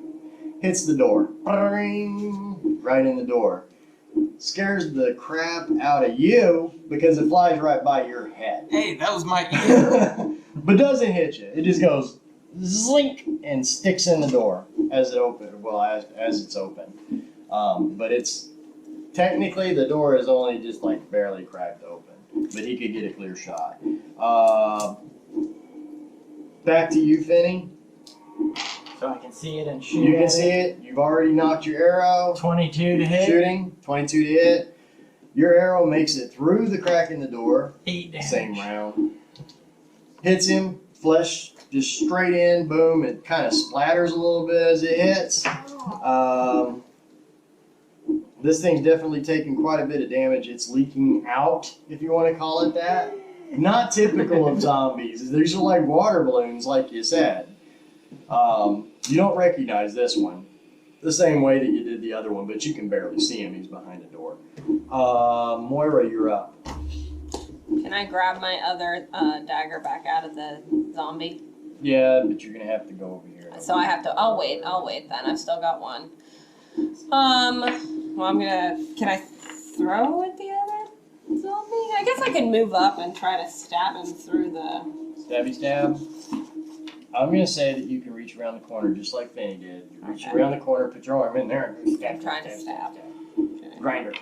Hits the door. Bring, right in the door. Scares the crap out of you because it flies right by your head. Hey, that was my ear. But doesn't hit you. It just goes zlink and sticks in the door as it's open. But it's technically the door is only just like barely cracked open, but he could get a clear shot. Back to you, Finny. So I can see it and shoot. You can at see it. You've already knocked your arrow. 22 to hit. Shooting 22 to hit. Your arrow makes it through the crack in the door. 8 damage. Same round. Hits him, flesh just straight in, boom. It kind of splatters a little bit as it hits. This thing's definitely taking quite a bit of damage. It's leaking out, if you want to call it that. Not typical of zombies. These are like water balloons, like you said. You don't recognize this one the same way that you did the other one, but you can barely see him. He's behind a door. Moira, you're up. Can I grab my other dagger back out of the zombie? Yeah, but you're gonna have to go over here. So I have to. I'll wait then. I've still got one. Well, can I throw at the other zombie? I guess I can move up and try to stab him through the. Stabby stab. I'm gonna say that you can reach around the corner just like Fanny did. You reach Okay. around the corner, put your arm in there, and stab. I'm trying to stab. Okay. Grinder.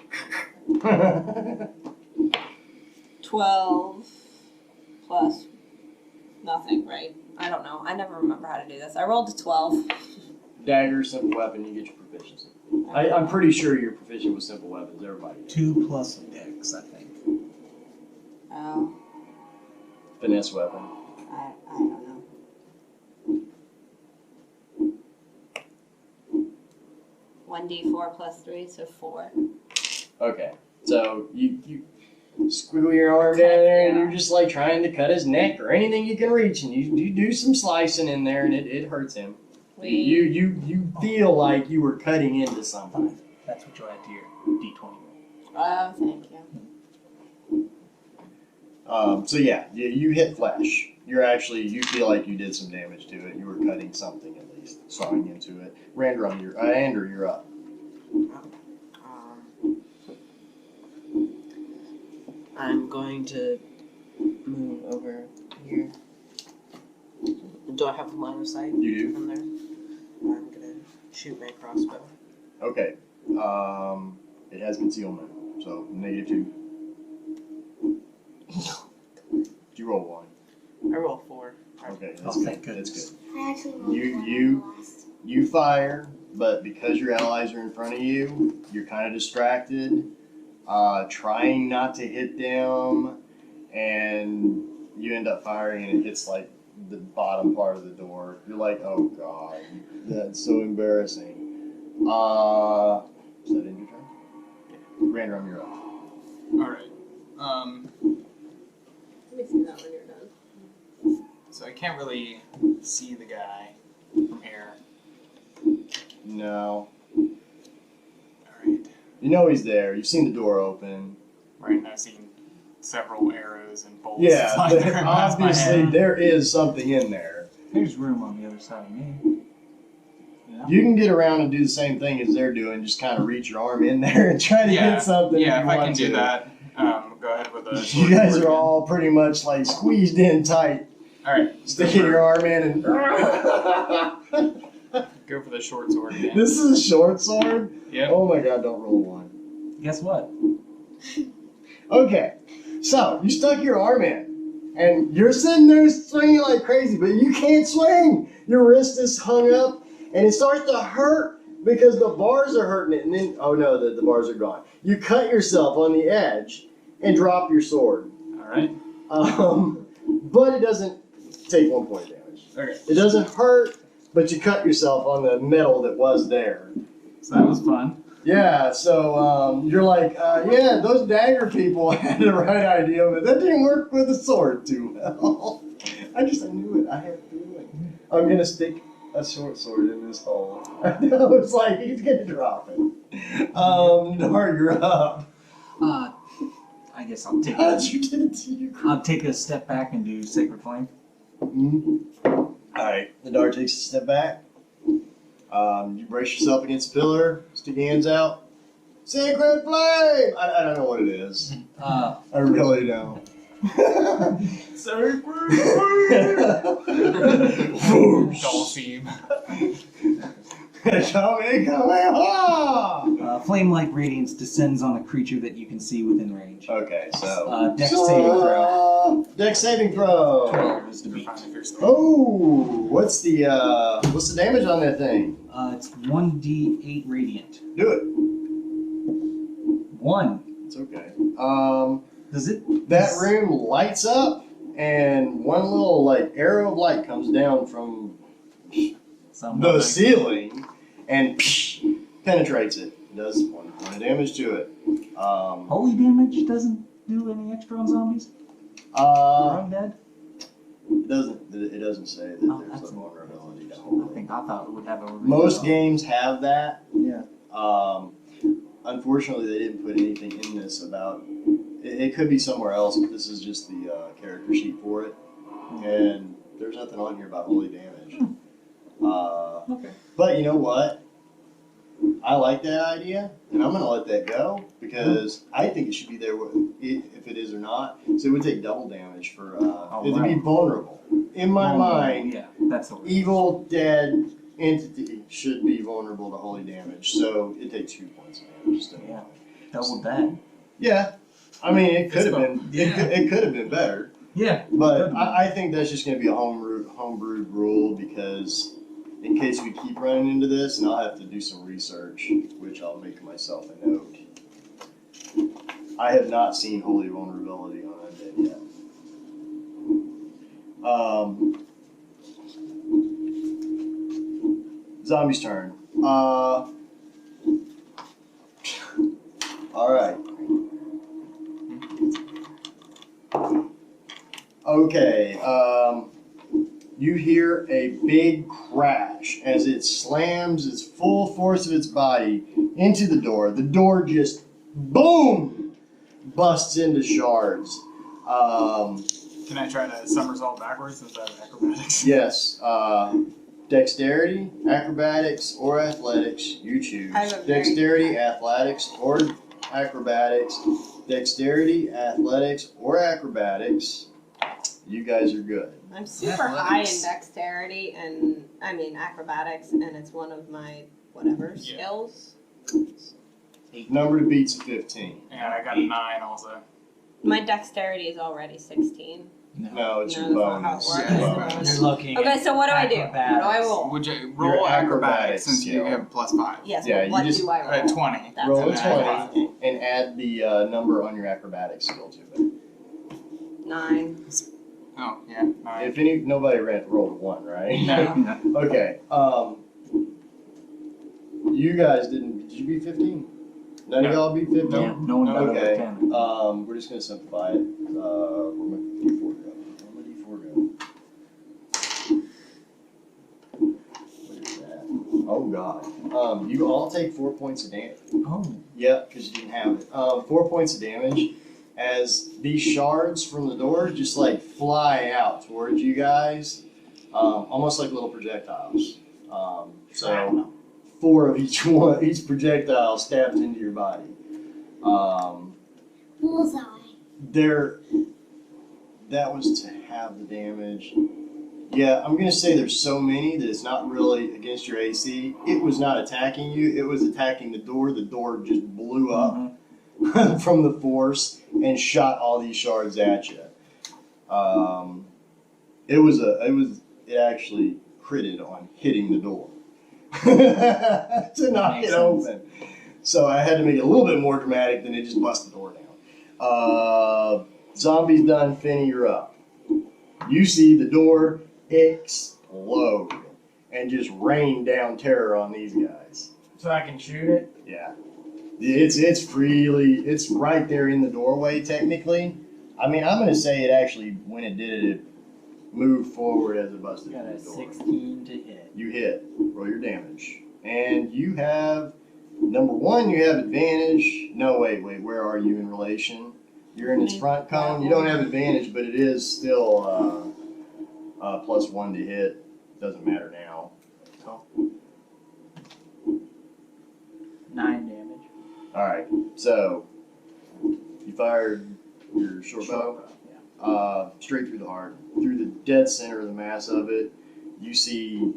12 plus nothing, right? I don't know. I never remember how to do this. I rolled a 12. Dagger, simple weapon, you get your proficiency. I'm pretty sure you're proficient with simple weapons. Everybody is. 2 plus dex, I think. Oh, Finesse weapon. I don't know. 1d4 plus 3, so 4. Okay, so you squiggle your arm down there, and you're just like trying to cut his neck or anything you can reach, and you do some slicing in there, and it hurts him. You feel like you were cutting into something. That's what you add to your d20 roll. Oh, thank you. So yeah, you hit flesh. You feel like you did some damage to it. You were cutting something at least, sawing into it. Andrew, you're up. I'm going to move over here. Do I have a line of sight You do. from there? I'm gonna shoot my crossbow. Okay. It has concealment, so -2. Did you roll 1? I roll 4. Okay, Oh, that's good. thank goodness. That's good. I actually rolled You- one last. You fire, but because your allies are in front of you, you're kind of distracted, trying not to hit them, and you end up firing and it hits like the bottom part of the door. You're like, oh god, that's so embarrassing. Is that in your turn? Random, you're up. Alright. Let me see that when you're done. So I can't really see the guy from here. No. Alright. You know he's there. You've seen the door open. Right, and I've seen several arrows and bolts Yeah, flying past my obviously head. there is something in there. There's room on the other side of me. Yeah. You can get around and do the same thing as they're doing, just kind of reach your arm in there and try to hit something. Yeah, if if you I want can do to. that, go ahead with the You guys sword are again. all pretty much like squeezed in tight, Alright. sticking your arm in and. Go for the short sword again. This is a short sword? Yep. Oh my god, don't roll 1. Guess what? Okay, so you stuck your arm in, and you're sitting there swinging like crazy, but you can't swing. Your wrist is hung up, and it starts to hurt because the bars are hurting it. And then, oh no, the bars are gone. You cut yourself on the edge and drop your sword. Alright. But it doesn't take 1 point of damage. Okay. It doesn't hurt, but you cut yourself on the metal that was there. So that was fun. Yeah, so you're like, yeah, those dagger people had the right idea, but that didn't work with the sword too well. I knew it. I had a feeling. I'm gonna stick a short sword in this hole. I was like, he's gonna drop it. Nard, you're up. I guess I'll take God, a, you did it to you. I'll take a step back and do Sacred Flame. Alright, the dart takes a step back. You brace yourself against the pillar, stick your hands out. Sacred flame! I don't know what it is. I really don't. Sacred Dull seam. Flame-like radiance descends on a creature that you can see within range. Okay, so. Dex saving throw. Dex saving throw. 12 is to beat. Oh, what's the damage on that thing? It's 1d8 radiant. Do it. 1. It's okay. Does it? That room lights up, and one little like arrow of light comes down from the ceiling and penetrates it. Does 1 point of damage to it. Holy damage doesn't do any extra on zombies? Or undead? It doesn't say that Oh, there's that's a vulnerability to I holy. thought it would have a Most games have that. Yeah. Unfortunately, they didn't put anything in this about It could be somewhere else, but this is just the character sheet for it. And there's nothing on here about holy damage. Okay. But you know what? I like that idea, and I'm going to let that go because I think it should be there if it is or not. So it would take double damage for it to be vulnerable. In my mind, Yeah, that's the word. evil, dead entity should be vulnerable to holy damage. So it takes 2 points of damage instead of Yeah. 1. Double that. Yeah. I mean, it could have been. Yeah. It could have been better. Yeah. But I think that's just going to be a homebrewed rule because in case we keep running into this, and I'll have to do some research, which I'll make myself a note. I have not seen holy vulnerability on undead yet. Zombie's turn. All right. Okay, you hear a big crash as it slams its full force of its body into the door. The door just, boom, busts into shards. Can I try to somersault backwards instead of acrobatics? Yes, dexterity, acrobatics, or athletics, you choose. I have a very- Dexterity, athletics, or acrobatics. Dexterity, athletics, or acrobatics. You guys are good. I'm super high in dexterity and acrobatics, and it's one of my whatever Yeah. skills. Number to beat's 15. And I got a 9 also. My dexterity is already 16. No, it's No, your that's not how it bonus. works. Your It's bonus. bonus. You're looking Okay, at so what do I do? What do I acrobatics. roll? Would you Your roll acrobatics acrobatics since you skill. have +5? Yes, Yeah, but you what just- do I roll? 20. That's Roll a what I 20 roll. and add the number on your acrobatics skill to it. 9. Oh, yeah. 9. If nobody rolled a 1, right? No. Okay. You guys did you beat 15? None of No. y'all beat 15? No, no one got over Okay. 10. We're just gonna simplify it. Where'd my D4 go? Where'd my D4 go? What is that? Oh god. You all take 4 points of damage. Oh. Yeah, because you didn't have it. 4 points of damage as these shards from the door just like fly out towards you guys, almost like little projectiles. So 4 of each projectile stabs into your body. Bullseye. That was to have the damage. Yeah, I'm gonna say there's so many that it's not really against your AC. It was not attacking you. It was attacking the door. The door just blew up from the force and shot all these shards at you. It actually critted on hitting the door to knock Makes it sense. open. So I had to make it a little bit more dramatic than it just bust the door down. Zombie's done. Finney, you're up. You see the door explode and just rain down terror on these guys. So I can shoot it? Yeah. It's right there in the doorway technically. I mean, I'm gonna say it actually, when it did it moved forward as it busted Got through a the door. 16 to hit. You hit. Roll your damage. And you have, number 1, you have advantage. No, wait, where are you in relation? You're in its front cone. You don't have advantage, but it is still +1 to hit. Doesn't matter now. 9 damage. Alright, so you fired your short bow straight through the heart, through the dead center of the mass of it. You see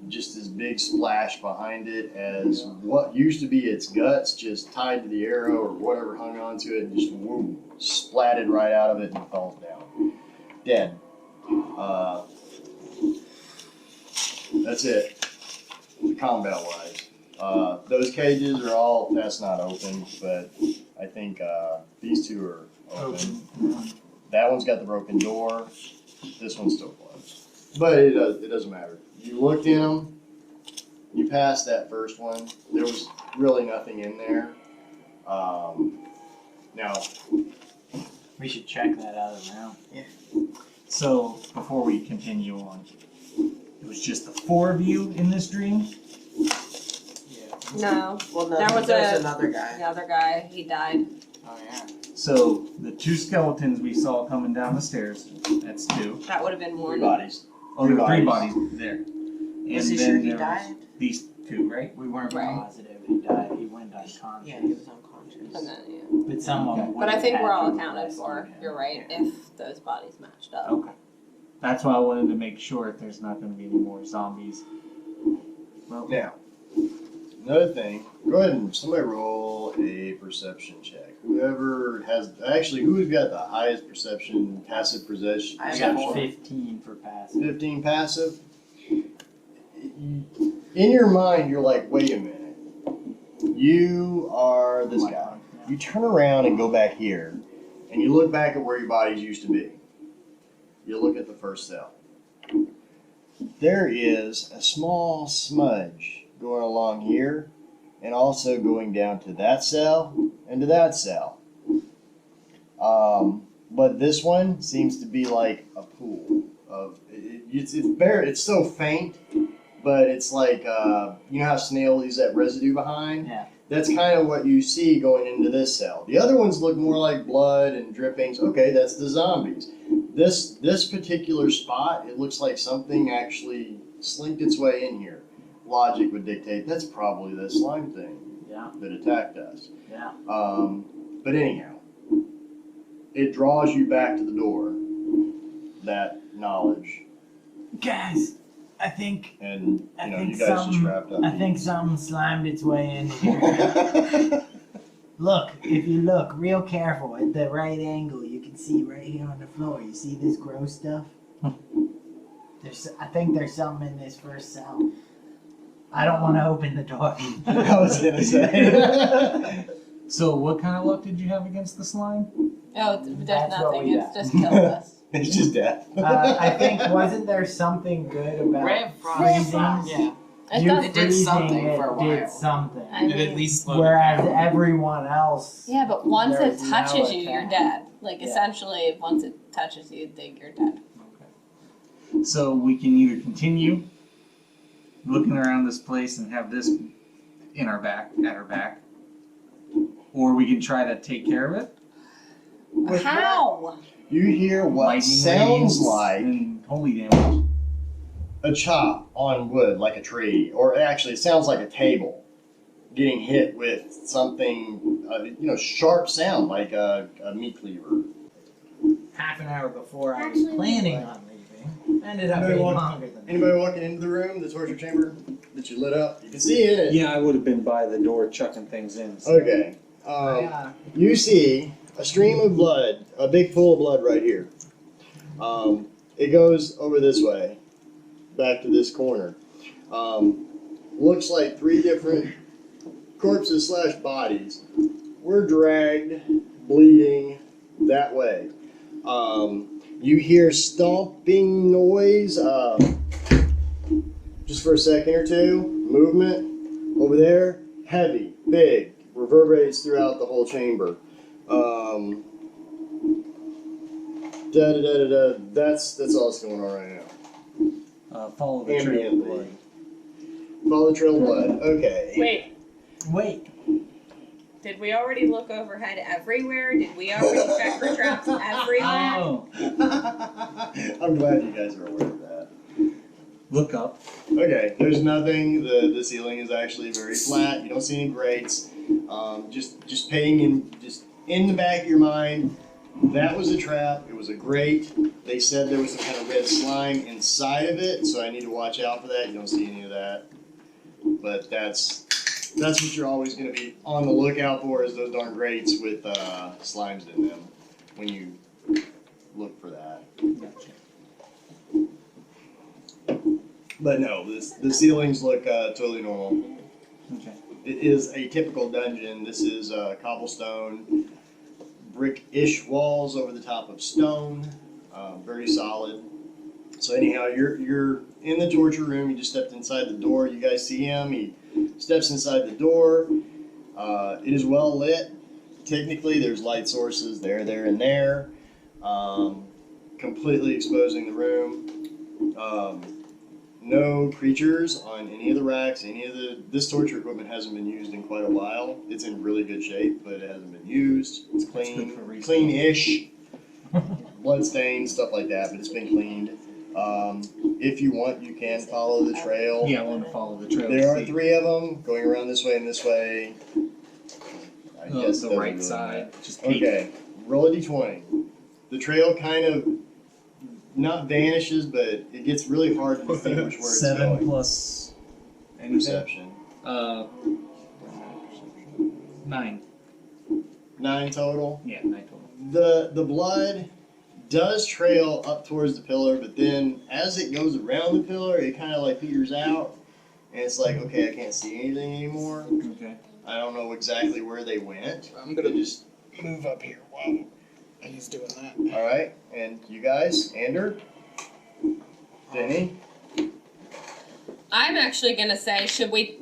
just this big splash behind it as what used to be its guts just tied to the arrow or whatever hung onto it and just whoom, splatted right out of it and falls down. Dead. That's it. Combat wise. Those cages are all, that's not open, but I think these two are open. That one's got the broken door. This one's still closed. But it doesn't matter. You looked in them. You passed that first one. There was really nothing in there. Now, We should check that out of now. So, before we continue on, it was just the 4 of you in this dream? Yeah. No, Well, no, There was there's a- another guy. the other guy, he died. Oh, yeah. So the 2 skeletons we saw coming down the stairs, that's 2. That would have been 3 one. bodies. Oh, there were 3 bodies. bodies there. Was he then sure he there was died? These 2, right? We weren't Right. positive he died. He went unconscious. Yeah, he was unconscious. And then, yeah. But someone. Okay. But I think we're all accounted accounted for. You're right. If those bodies matched up. Okay. That's why I wanted to make sure if there's not going to be any more zombies. Well, Now, another thing, go ahead and somebody roll a perception check. Whoever who's got the highest perception, passive possession? I I got got 4. 15 for passive. 15 passive. In your mind, you're like, wait a minute. You are this guy. You turn around and go back here, and you look back at where your bodies used to be. You look at the first cell. There is a small smudge going along here, and also going down to that cell and to that cell. But this one seems to be like a pool of it's so faint, but it's like you know how snail leaves that residue behind? Yeah. That's kind of what you see going into this cell. The other ones look more like blood and drippings. Okay, that's the zombies. This particular spot, it looks like something actually slinked its way in here. Logic would dictate that's probably the slime thing Yeah. that attacked us. Yeah. But anyhow, it draws you back to the door, that knowledge. Guys, I think And, I you know, think you guys just something- wrapped up. I think something slimed its way in here. Look, if you look real careful at the right angle, you can see right here on the floor. You see this gross stuff? I think there's something in this first cell. I don't want to open the door. I was going to say. so what kind of luck did you have against the slime? Oh, there's That's what nothing. we It's got. just killed us. It's just death. I think, wasn't there something good about Ray of Frost. freezing? Yeah. It You does. It did freezing something it for a while. did something. I It mean, at least slowed it Whereas down. everyone else, yeah, but once There's it touches no you, you're attack. dead. Like Yeah. essentially, once it touches you, think you're dead. So we can either continue looking around this place and have this at our back, or we can try to take care of it. With How? You hear what Lightning sounds rays like and holy damage. a chop on wood, like a tree, or actually, it sounds like a table getting hit with something, sharp sound like a meat cleaver. half an hour before I was Actually, planning on leaving, ended up Anybody being want- longer than that. Anybody walking into the room, the torture chamber that you lit up? You can see in it. Yeah, I would have been by the door chucking things in. Okay. Yeah. You see a stream of blood, a big pool of blood right here. It goes over this way, back to this corner. Looks like 3 different corpses / bodies were dragged, bleeding that way. You hear stomping noise, just for a second or two, movement over there, heavy, big, reverberates throughout the whole chamber. That's all that's going on right now. Follow the trail of blood. Ambiently. Follow the trail of blood. Okay. Wait, Did we already look overhead everywhere? Did we already check for traps everywhere? Oh, I'm glad you guys are aware of that. look up. Okay, there's nothing. The ceiling is actually very flat. You don't see any grates. Just paying in, just in the back of your mind, that was a trap. It was a grate. They said there was some kind of red slime inside of it, so I need to watch out for that. You don't see any of that. But that's what you're always going to be on the lookout for, is those darn grates with slimes in them when you look for that. But no, the ceilings look totally normal. Okay. It is a typical dungeon. This is cobblestone, brick-ish walls over the top of stone, very solid. So anyhow, you're in the torture room. You just stepped inside the door. You guys see him. He steps inside the door. It is well lit. Technically, there's light sources there, and there, completely exposing the room. no creatures on any of the racks. This torture equipment hasn't been used in quite a while. It's in really good shape, but it hasn't been used. It's good for resale. clean-ish. Blood stains, stuff like that, but it's been cleaned. If you want, you can follow the trail. Yeah, I want to follow the trail. There to are see. 3 of them going around this way and this way. I Oh, guess the doesn't right really side. matter. Just peek. Okay, roll a d20. The trail kind of not vanishes, but it gets really hard to distinguish where it's 7 going. plus anything. Perception. 9. 9 total. Yeah, 9 total. The blood does trail up towards the pillar, but then as it goes around the pillar, it kind of like peters out, and it's like, okay, I can't see anything anymore. Okay. I don't know exactly where they went. I'm gonna They just move up here while he's doing that. all right. And you guys, Ander, Denny. I'm actually gonna say, should we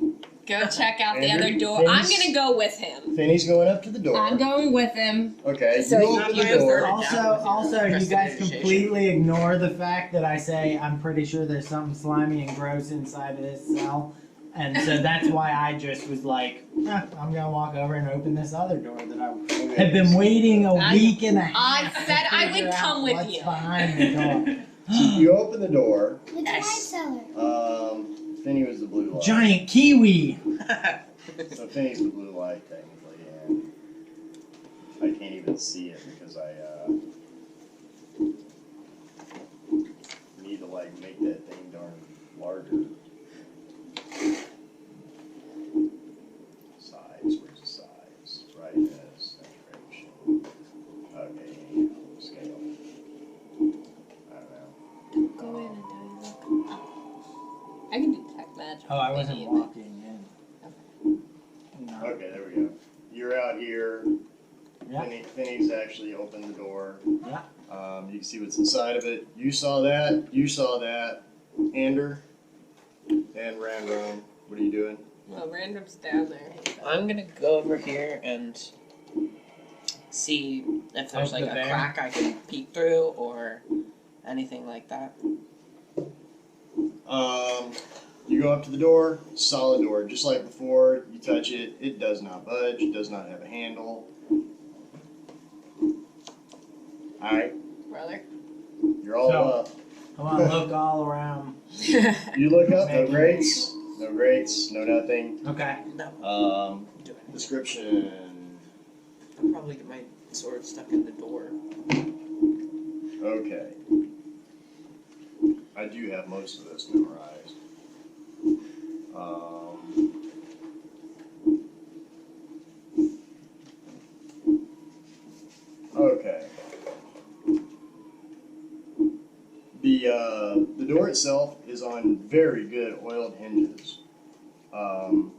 go check out the Andrew, other door? I'm Finn's- gonna go with him. Finney's going up to the door. I'm going with him. Okay, So you you- open you the go door. first. Also, you guys Prestidigitation. completely ignore the fact that I say I'm pretty sure there's something slimy and gross inside of this cell. And so that's why I just was like, I'm gonna walk over and open this other door that I have been waiting a week and a half. I said to I would figure come out with what's you. behind the door. You open the door. It's a wine cellar. Finney was the blue light. Giant kiwi. So Finney's the blue light technically, and I can't even see it because I need to like make that thing darn larger. Size, where's the size? Brightness, saturation. Okay, anyhow, scale. I don't know. Go in and tell you. Oh. I can detect magic. Oh, I if we wasn't need walking in. No. Okay, there we go. You're out here. Yeah. Finney's actually opened the door. Yeah. You can see what's inside of it. You saw that. You saw that. Ander and Random. What are you doing? it. Well, random's down there. I'm gonna go over here and see if there's like Open a there. crack I can peek through or anything like that. You go up to the door. Solid door, just like before. You touch it. It does not budge. It does not have a handle. All right, Brother. you're all So- up. I want to look all around. You look up. No grates. No grates. No nothing. Okay. No, do it. Description. I'll probably get my sword stuck in the door. Okay. I do have most of this memorized. Okay. The door itself is on very good oiled hinges.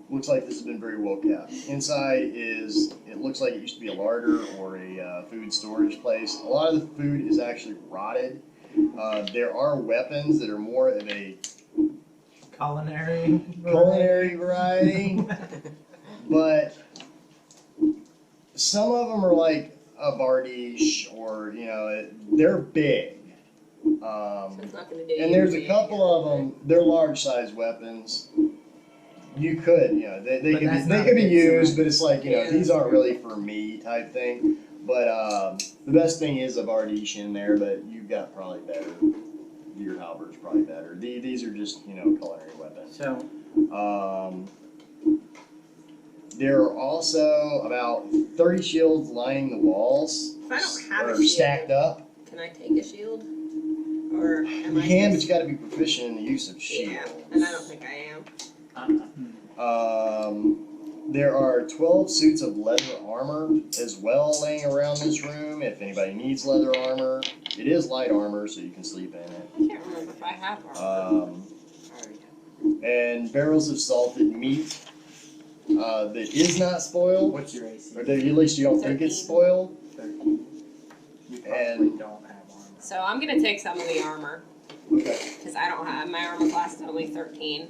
Looks like this has been very well kept. Inside it looks like it used to be a larder or a food storage place. A lot of the food is actually rotted. There are weapons that are more of a culinary variety, but some of them are like a bardiche or, they're big. So it's not gonna do And you there's a any couple good. of them, they're large size weapons. You could, they But could that's be, they not could a be good used, size. but it's like, Yeah, these that's aren't true. really for me type thing. But the best thing is a bardiche in there, but you've got probably better. Your halber's probably better. These are just, culinary weapons. So, There are also about 30 shields lining the walls. If I don't have a or shield, stacked up. Can I take a shield? Or am You I can, but just... you gotta be proficient in the use of Yeah, shields. and I don't think I am. There are 12 suits of leather armor as well laying around this room if anybody needs leather armor. It is light armor, so you can sleep in it. I can't remember if I have armor. And barrels of salted meat that is not spoiled, what's your AC? or that at least you don't think it's 13. spoiled. 13. You probably And- don't have armor. So I'm gonna take some of the armor, Okay. because I don't have, my armor class is only 13.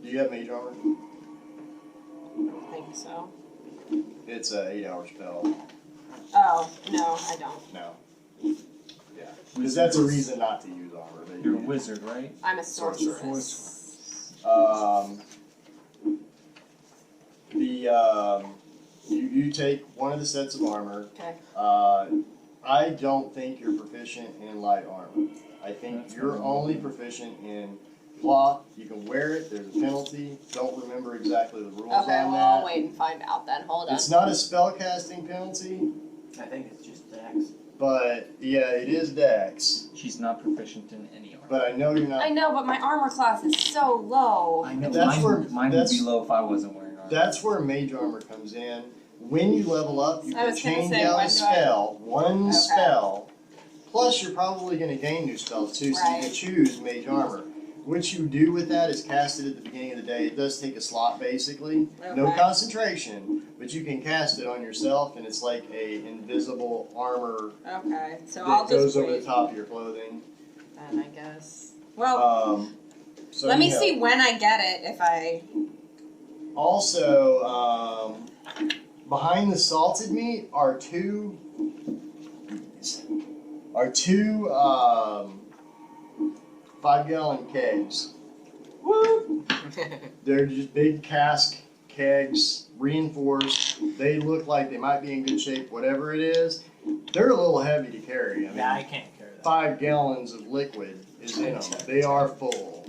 Do you have mage armor? I don't think so. It's a 8-hour spell. Oh, no, I don't. No. Because that's a reason not to use armor. But You're a you- wizard, right? I'm a Sorcerer. sorceress. You take one of the sets of armor. Okay. I don't think you're proficient in light armor. I think That's you're fine. only proficient in cloth. You can wear it. There's a penalty. Don't remember exactly the rules Okay, on well, I'll that. wait and find out then. Hold on. It's not a spellcasting penalty, I think it's just Dex. but yeah, it is Dex. She's not proficient in any armor. But I know you're not. I know, but my armor class is so low. I know. That's mine where- mine that's- would be low if I wasn't wearing armor. That's where mage armor comes in. When you level up, you I can was gonna change say, out when a do I- spell, one Okay. spell. Plus, you're probably going to gain new spells too, so you Right. can choose mage armor. What you do with that is cast it at the beginning of the day. It does take a slot, basically. No Okay. concentration, but you can cast it on yourself, and it's like a invisible armor Okay, so I'll that goes just over the wait top of your clothing. then, I guess. Well, So let me yeah. see when I get it. If I Also, behind the salted meat are two 5-gallon kegs. They're just big cask kegs, reinforced. They look like they might be in good shape, whatever it is. They're a little heavy to carry. I mean, Yeah, I can't carry that. 5 gallons of liquid is in them. They are full.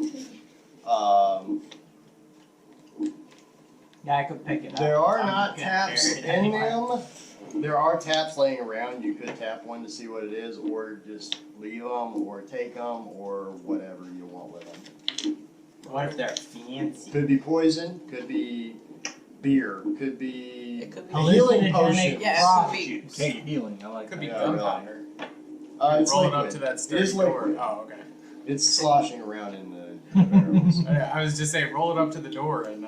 Yeah, I could pick it up. There are I'm not gonna taps carry it in anyway. them. There are taps laying around. You could tap one to see what it is, or just leave them, or take them, or whatever you want with them. What if they're fancy? Could be poison, could be beer, could be It could be. healing Hallucinogenic potion. Yeah, it frog could be. juice. Hey, healing. I like Could that. be Yeah, gunpowder. It's Roll it liquid. up to that It sturdy is door. liquid. Oh, okay. It's sloshing around in the barrels. I was just saying, roll it up to the door and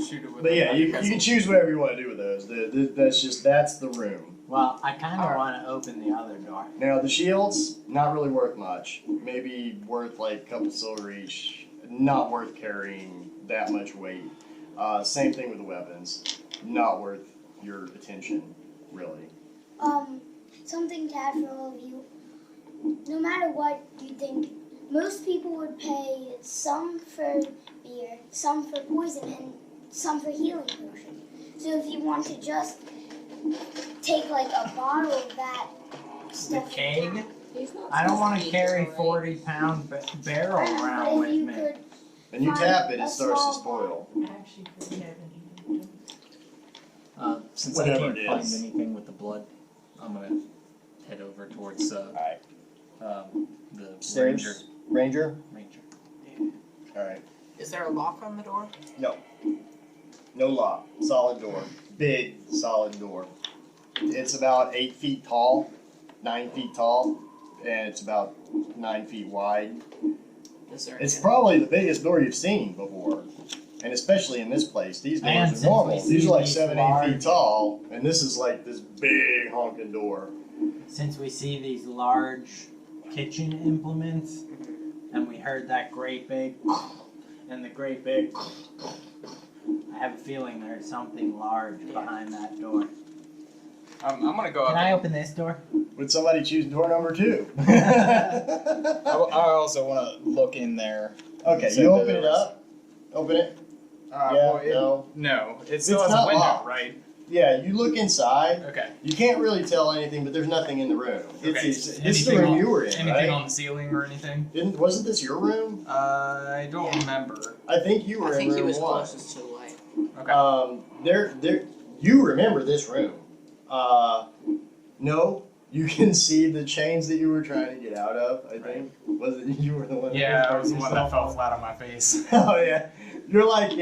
shoot it with. But yeah, a you pistol. can choose whatever you want to do with those. That's the room. Well, I kind of Alright. want to open the other door. Now the shields, not really worth much. Maybe worth like a couple silver each. Not worth carrying that much weight. Same thing with the weapons. Not worth your attention, really. Something to add for all of you. No matter what you think, most people would pay some for beer, some for poison, and some for healing potion. So if you want to just take like a bottle of that The stuff. keg? he's not I don't supposed want to to be carry here, right? 40-pound barrel around But with if you me. could And you Fine, tap it, a it starts to small spoil. Since Whatever I can't it find is. anything with the blood, I'm gonna head over towards Alright. the ranger. Ranger? Ranger. Alright. Is there a lock on the door? No lock. Solid door. Big, solid door. It's about 8 feet tall, 9 feet tall, and it's about 9 feet wide. Is there? It's any- probably the biggest door you've seen before. And especially in this place. These And doors since are normal. we see These are like these 7, 8 large- feet tall, and this is like this big honking door. Since we see these large kitchen implements, and we heard that great big, and the great big, I have a feeling there's something large behind that door. I'm gonna go up. Can I open this door? Would somebody choose door number 2? I also want to look in there. Okay, So you open there it is- up. Open it. Yeah, Yeah, well, no. it still It's has a not window, locked. right? Yeah, you look inside. Okay. You can't really tell anything, but there's nothing in the room. Okay. This is the Anything room on- you were in, Anything right? on the ceiling or anything? Wasn't this your room? I don't Yeah. remember. I think you were I in think room he was 1. closest to the light. Okay. You remember this room. No, you can see the chains that you were trying to get out of, I think. Was it you were the one that Yeah, I was the one that yourself fell on? flat on my face. Oh yeah. You're like,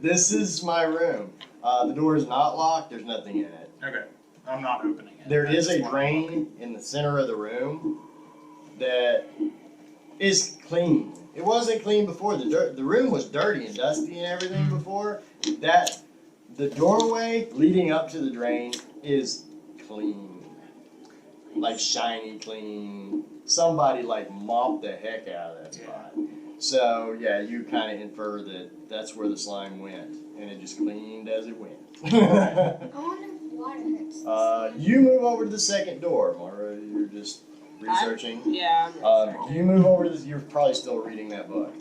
this is my room. The door is not locked, there's nothing in it. Okay. I'm not opening it. There I is just a wanna drain in the center of the room that is clean. It wasn't clean before. The room was dirty and dusty and everything before. The doorway leading up to the drain is clean. Like shiny clean. Somebody like mopped the heck out of that spot. So yeah, you kind of infer that that's where the slime went, and it just cleaned as it went. I wonder if water hurts. You move over to the second door, Mara. You're just researching. Yeah. You move over to this. You're probably still reading that book.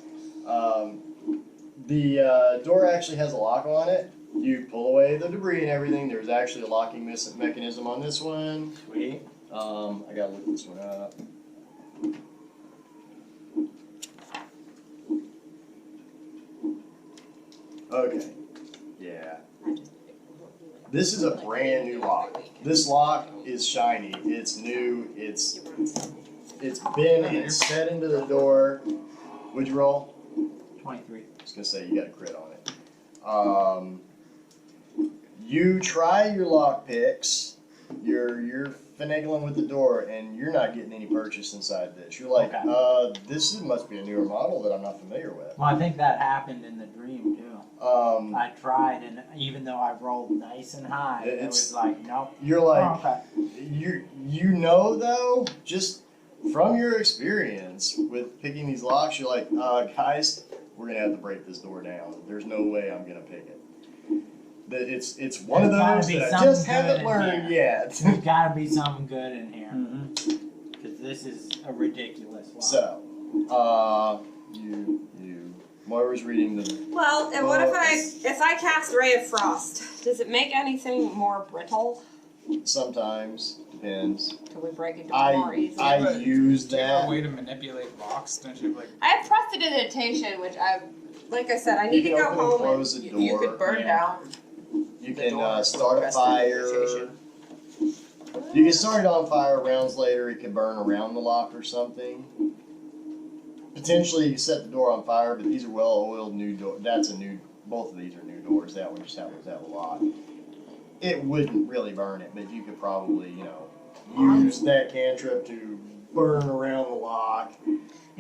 The door actually has a lock on it. You pull away the debris and everything. There's actually a locking mechanism on this one. Sweet. I gotta look this one up. Okay. Yeah. This is a brand new lock. This lock is shiny. It's new. It's been set into the door. Would you roll? 23. I was gonna say you got a crit on it. You try your lock picks. You're finagling with the door, and you're not getting any purchase inside this. You're like, this must be a newer model that I'm not familiar with. Well, I think that happened in the dream too. I tried, and even though I rolled nice and high, it was like, nope. You're like, okay. you know though, just from your experience with picking these locks, you're like, guys, we're gonna have to break this door down. There's no way I'm gonna pick it. It's one of those that I just haven't learned yet. There's gotta be something good in here. Because this is a ridiculous lock. So, Moira's reading the. Well, and what if I cast Ray of Frost? Does it make anything more brittle? Sometimes depends. Can we break it down more easily? I use Do you have a that. way to manipulate locks? Don't you like? I have prestidigitation, which like I said, I You need to can go open home. and close the door. You could burn down. You the can door start a with fire. prestidigitation. You can start it on fire. Rounds later, it can burn around the lock or something. Potentially, you set the door on fire, but these are well-oiled new doors. Both of these are new doors. That one just happens to have a lock. It wouldn't really burn it, but you could probably, use that cantrip to burn around the lock.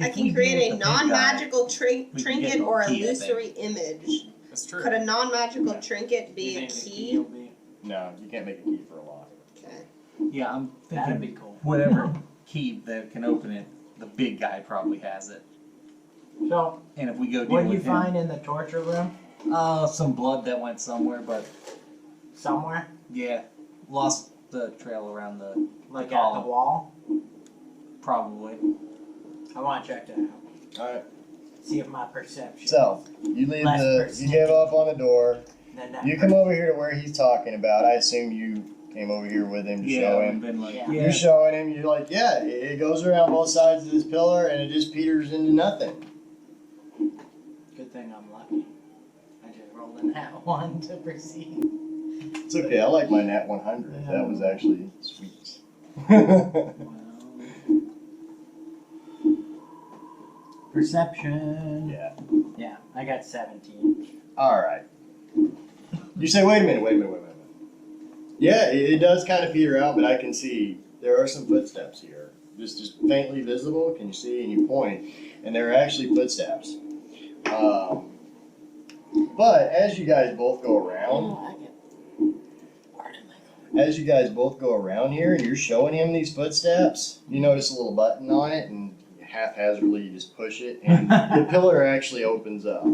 I can create a non-magical can trinket get or the key, I illusory image. That's true. Could a non-magical Yeah. trinket You be a think the key? will be? No, you can't make a key for a lock. Okay. Yeah, I'm That'd thinking be cool. whatever key that can open it, the big guy probably has it. So, And if we go deal what did you with him, find in the torture room? some blood that went somewhere, but Somewhere? yeah, lost the trail around the Like at the column. wall? Probably. I want to check that out. All right. See if my perception. So you leave Less you give up on the door. Then that You come over here to where he's talking about. I assume you came over here with him to show Yeah, him. been like, Yeah. You're showing him. You're like, yeah, it goes around both sides of this pillar, and it just peters into nothing. Good thing I'm lucky. I just rolled an at 1 to proceed. It's okay. I like my nat 100. That was actually sweet. Perception. Yeah. Yeah, I got 17. All right. You say, wait a minute. Yeah, it does kind of peter out, but I can see there are some footsteps here. Just faintly visible. Can you see? And you point, and there are actually footsteps. But as you guys both go around, here, and you're showing him these footsteps, you notice a little button on it, and haphazardly you just push it, and the pillar actually opens up.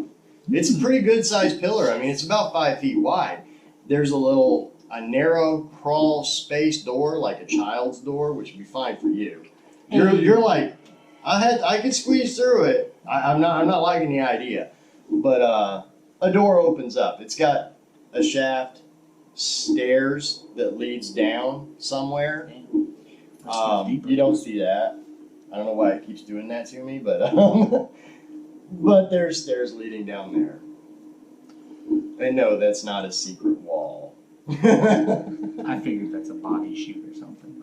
It's a pretty good sized pillar. I mean, it's about 5 feet wide. There's a narrow crawl space door, like a child's door, which would be fine for you. You're like, I could squeeze through it. I'm not liking the idea, but a door opens up. It's got a shaft, stairs that leads down somewhere. You don't see that. I don't know why it keeps doing that to me, but but there's stairs leading down there. And no, that's not a secret wall. I figured that's a body chute or something.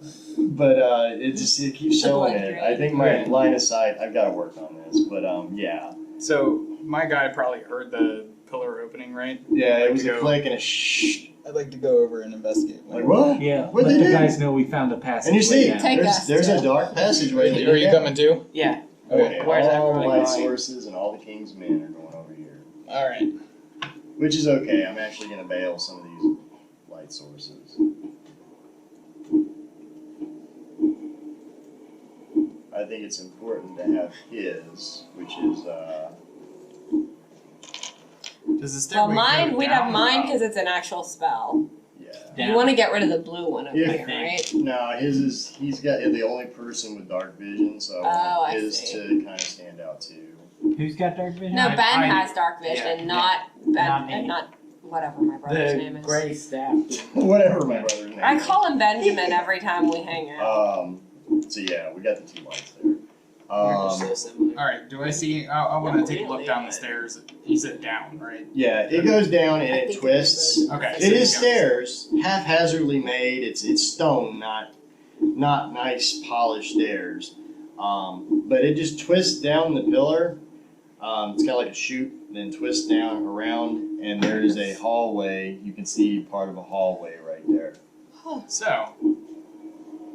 But it keeps showing it. I think my line of sight. I've got to work on this, but yeah. So my guy probably heard the pillar opening, right? Yeah, it was Like a to go- click and a shh. I'd like to go over and investigate. Like what? Yeah, What'd let they the do? guys know we found a passage. And you see, Take us there's to- a dark passageway. that Are you down. coming too? Yeah. Okay. Where's all everybody light going? sources and all the king's men are going over here, All right. which is okay. I'm actually going to bail some of these light sources. I think it's important to have his, which is Does the Well, stairway mine, go we'd down have mine or up? because it's an actual spell. yeah. Yeah. You want to get rid of the blue one over Yeah. here, right? No, he's got the only person with dark vision, so Oh, I his see. to kind of stand out too. Who's got dark vision? No, I- Ben I- has dark vision, yeah. not Ben, Not me. and not whatever my brother's name The is. gray staff. Whatever my brother's name I is. call him Benjamin every time we hang out. So yeah, we got the 2 lights there. We're just so similar. All right. Do I see? I want to Not take a look really, down the but- stairs. You said down, right? Yeah, it goes down and I it think twists. Okay. It is stairs, haphazardly made. It's stone, not nice polished stairs. But it just twists down the pillar. It's got like a chute, then twists down around, and there's a hallway. You can see part of a hallway right there. So,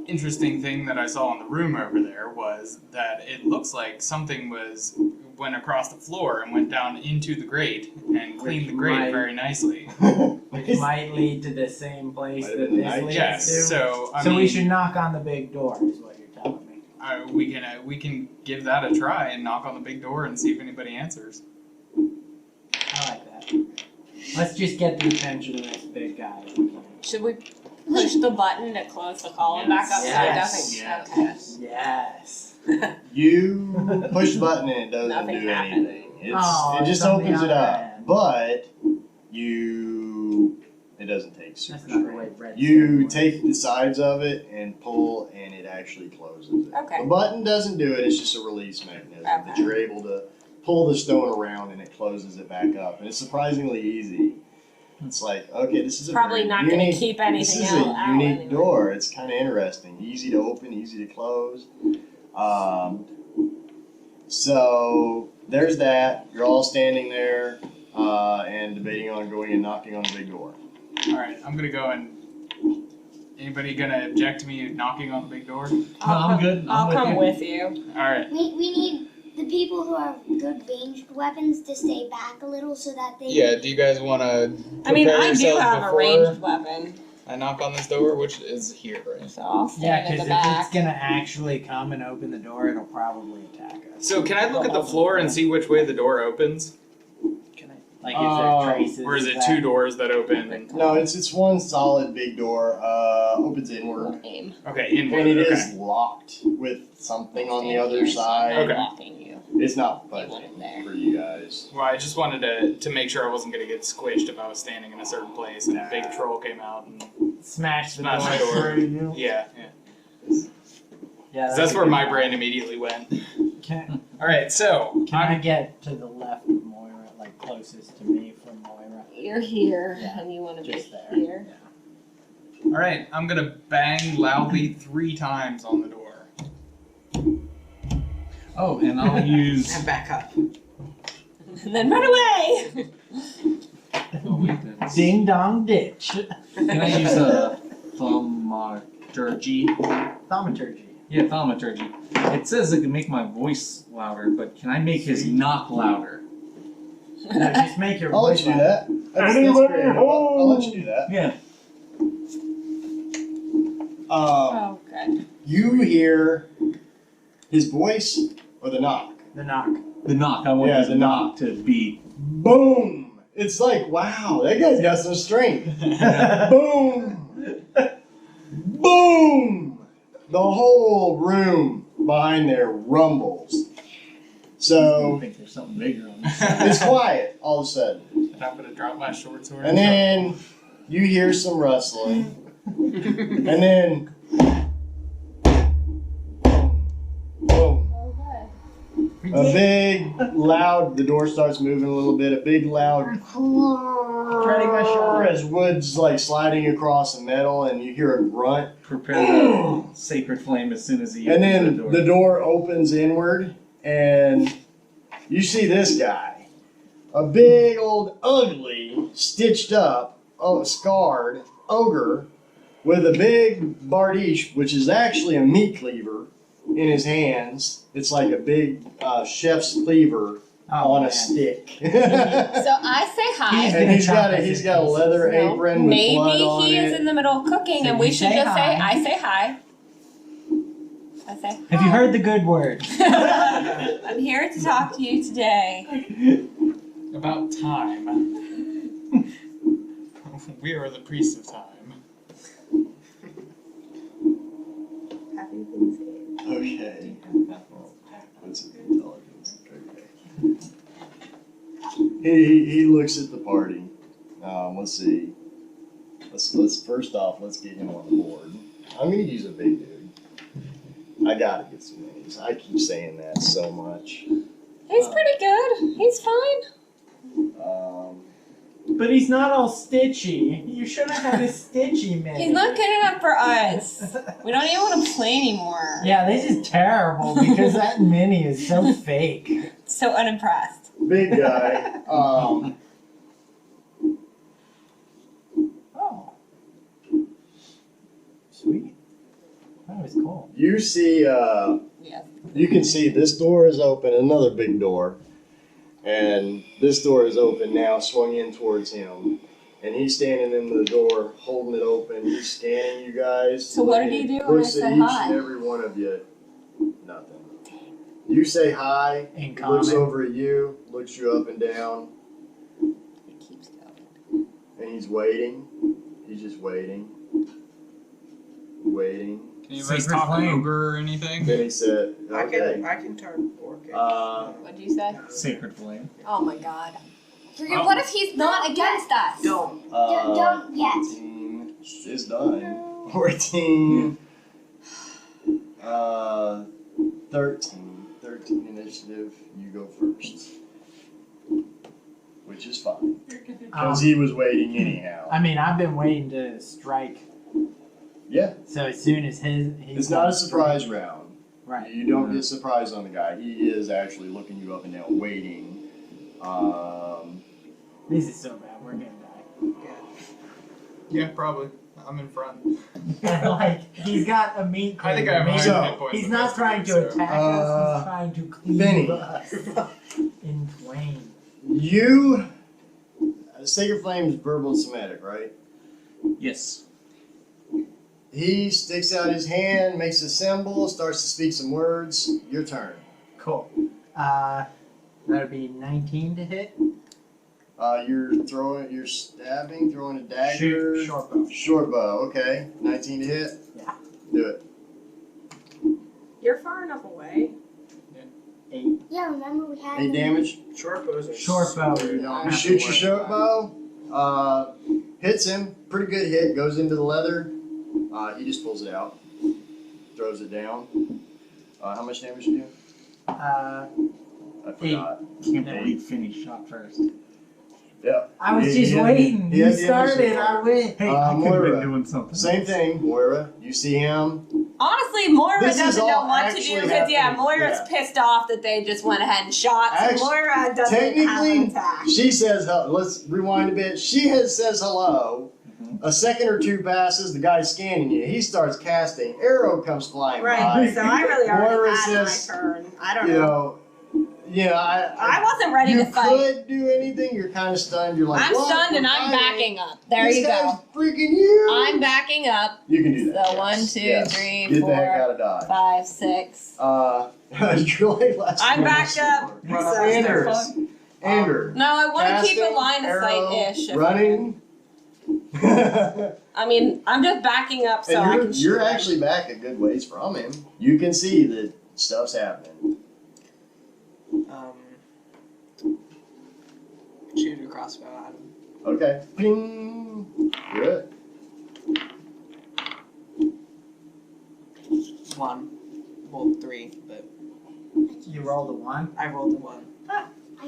interesting thing that I saw in the room over there was that it looks like something went across the floor and went down into the grate and cleaned the grate might- very nicely. Which might lead to the same place Might have that been the this night leads Yes. to. So I So mean, we should knock on the big door, is what you're telling me. we can give that a try and knock on the big door and see if anybody answers. I like that. Let's just get the attention of this big guy. Should we push the button to close the column back up Yes. so it doesn't? Yes. Okay. Yes. You push the button and it doesn't Nothing do happened. anything. It Oh, just it's on the opens it other up. end. But it doesn't take super That's not the strength. way Brett You said it. take the sides of it and pull, and it actually closes it. Okay. The button doesn't do it, it's just a release mechanism that Okay. you're able to pull the stone around and it closes it back up. And it's surprisingly easy. It's like, okay, this is a Probably very not going unique, to keep this anything is out. a out unique anyway. door. It's kind of interesting. Easy to open, easy to close. So there's that. You're all standing there and debating on going and knocking on the big door. All right. I'm gonna go and. Anybody gonna object to me knocking on the big door? I'm good. I'll I'm come you. with you. All right. We need the people who have good ranged weapons to stay back a little so that they. Yeah, do you guys want to I mean, prepare I do yourselves have a before ranged weapon, I knock on this door, which is here, right? so I'll Yeah, stand in because the if back. it's gonna actually come and open the door, it'll probably attack us. So can I look at the floor and see which way the door opens, Can I? Like, is there traces? or is it that- two doors that open? And, No, it's one solid big door. Opens inward. Aim. okay, inward. And it Okay. is locked with something on the Stand other here, so I'm side. not Okay. blocking you. It's not You budging want it there. for you guys. Well, I just wanted to make sure I wasn't gonna get squished if I was standing in a certain place and a big troll came out and Smash the Smash the door door. through you. yeah. Yeah, That's a where good my one. brain immediately went. Can, All right, so can I get to the left of Moira, like closest to me from Moira? You're here, Yeah, and you want to be Just there. here. all right, I'm gonna bang loudly 3 times on the door. Oh, and I'll use. And back up. And then run away! Oh, wait, that's- Ding dong ditch. Can I use a thaumaturgy? Thaumaturgy. Yeah, thaumaturgy. It says it can make my voice louder, but can I make his knock louder? No, just make your I'll let voice you do loud. that. That's creative. I'll let you do that. Yeah. Oh, good. You hear his voice or the knock? The knock. The knock. I want Yeah, his the knock to be. Boom! It's like, wow, that guy's got some strength. Boom! Boom! The whole room behind there rumbles. I So think there's something bigger on this side. it's quiet all of a sudden. And I'm gonna drop my short sword. And then you hear some rustling. And then boom. A big, loud, the door starts moving a little bit, a big, loud Ready my shot. as wood's like sliding across the metal and you hear a grunt. Prepare the sacred flame as soon as he And opens then the door. the door opens inward and you see this guy. A big, old, ugly, stitched up, scarred ogre with a big bardiche, which is actually a meat cleaver, in his hands. It's like a big chef's cleaver Oh, on man. a stick. So I say hi. He's And gonna he's got chop a us in leather No, apron with maybe blood on he it. is in the middle of cooking, So and we you should say just say, hi. I say hi. I say, Have you heard the good word? I'm here to talk to you today. About time. We are the priests of time. Happy things game. Okay. What's his intelligence? Okay. He looks at the party. Let's see. Let's first off, let's get him on the board. I'm gonna use a big dude. I gotta get some names. I keep saying that so much. He's pretty good. He's fine. But he's not all stitchy. You should have had a stitchy man. He's not good enough for us. We don't even want to play anymore. Yeah, this is terrible because that mini is so fake. So unimpressed. Big guy. Oh. Sweet. That was cool. You see, Yes. you can see this door is open, another big door. And this door is open now, swung in towards him. And he's standing in the door, holding it open. He's scanning you guys. So what did he do when I Looks at said each hi? and every one of you. Nothing. You say hi. In He looks common. over at you, looks you up and down, It keeps going. and he's waiting. He's just waiting. Waiting. Can you guys Sacred talk flame. ogre or anything? Then he said, okay. I can turn orc. What'd you say? Sacred flame. Oh my god. What if he's not against us? Don't. Don't yet. 14 is done. 14. 13. 13 initiative. You go first. Which is fine. Because he was waiting anyhow. I mean, I've been waiting to strike. Yeah. So as soon as he's It's not a surprise round. Right. You don't get surprised on the guy. He is actually looking you up and down, waiting. This is so bad. We're gonna die. Yeah, probably. I'm in front. Like he's got a meat. I think I have cleaver. So, 100 hit points. He's the not rest of trying it, to so- attack us. He's trying to cleave Benny. us in twain. You. Sacred Flame is verbal and somatic, right? Yes. He sticks out his hand, makes a symbol, starts to speak some words. Your turn. Cool. That would be 19 to hit. You're stabbing, throwing a dagger. Shoot, short bow. Short bow, okay. 19 to hit. Yeah. Do it. You're far enough away. 8. Yeah, remember we had 8 damage. Short bows are Short bow. super You don't You have to shoot your worry short about bow. Hits him. Pretty good hit. Goes into the leather. He just pulls it out. Throws it down. How much damage you do? it. I forgot. Can't believe Finney shot first. Yep. I was He just had- waiting. he You had the started. initiative. I went. Hey, I could have Moira. been doing something. Same thing, Moira. You see him. Honestly, Moira This is doesn't know all what to actually do because happening. Moira's Yeah. pissed off that they just went ahead and shot. So Actu- Moira doesn't have technically, an attack. She says, let's rewind a bit. She says hello. A second or two passes, the guy's scanning you. He starts casting. Arrow comes flying by. Right, so I really Moira already had says, my turn. I don't You know. know, I wasn't ready you to fight. could do anything. You're kind of stunned. You're like, I'm what? stunned and We're I'm fighting. backing up. There This you guy's go. freaking you. I'm backing up. You can do that. So yes. 1, 2, Yes. 3, Get the heck 4, out of Dodge. 5, 6. You're like last I'm one backed so up. far. So Anders. Ander. No, I want to keep a Casting, line of arrow, sight-ish. Running. I mean, I'm just backing up so And I can shoot. you're him. actually back a good ways from him. You can see that stuff's happening. Shoot a crossbow at him. Okay. Ping. Good. 1. Well, 3, but You rolled a 1. I rolled a 1.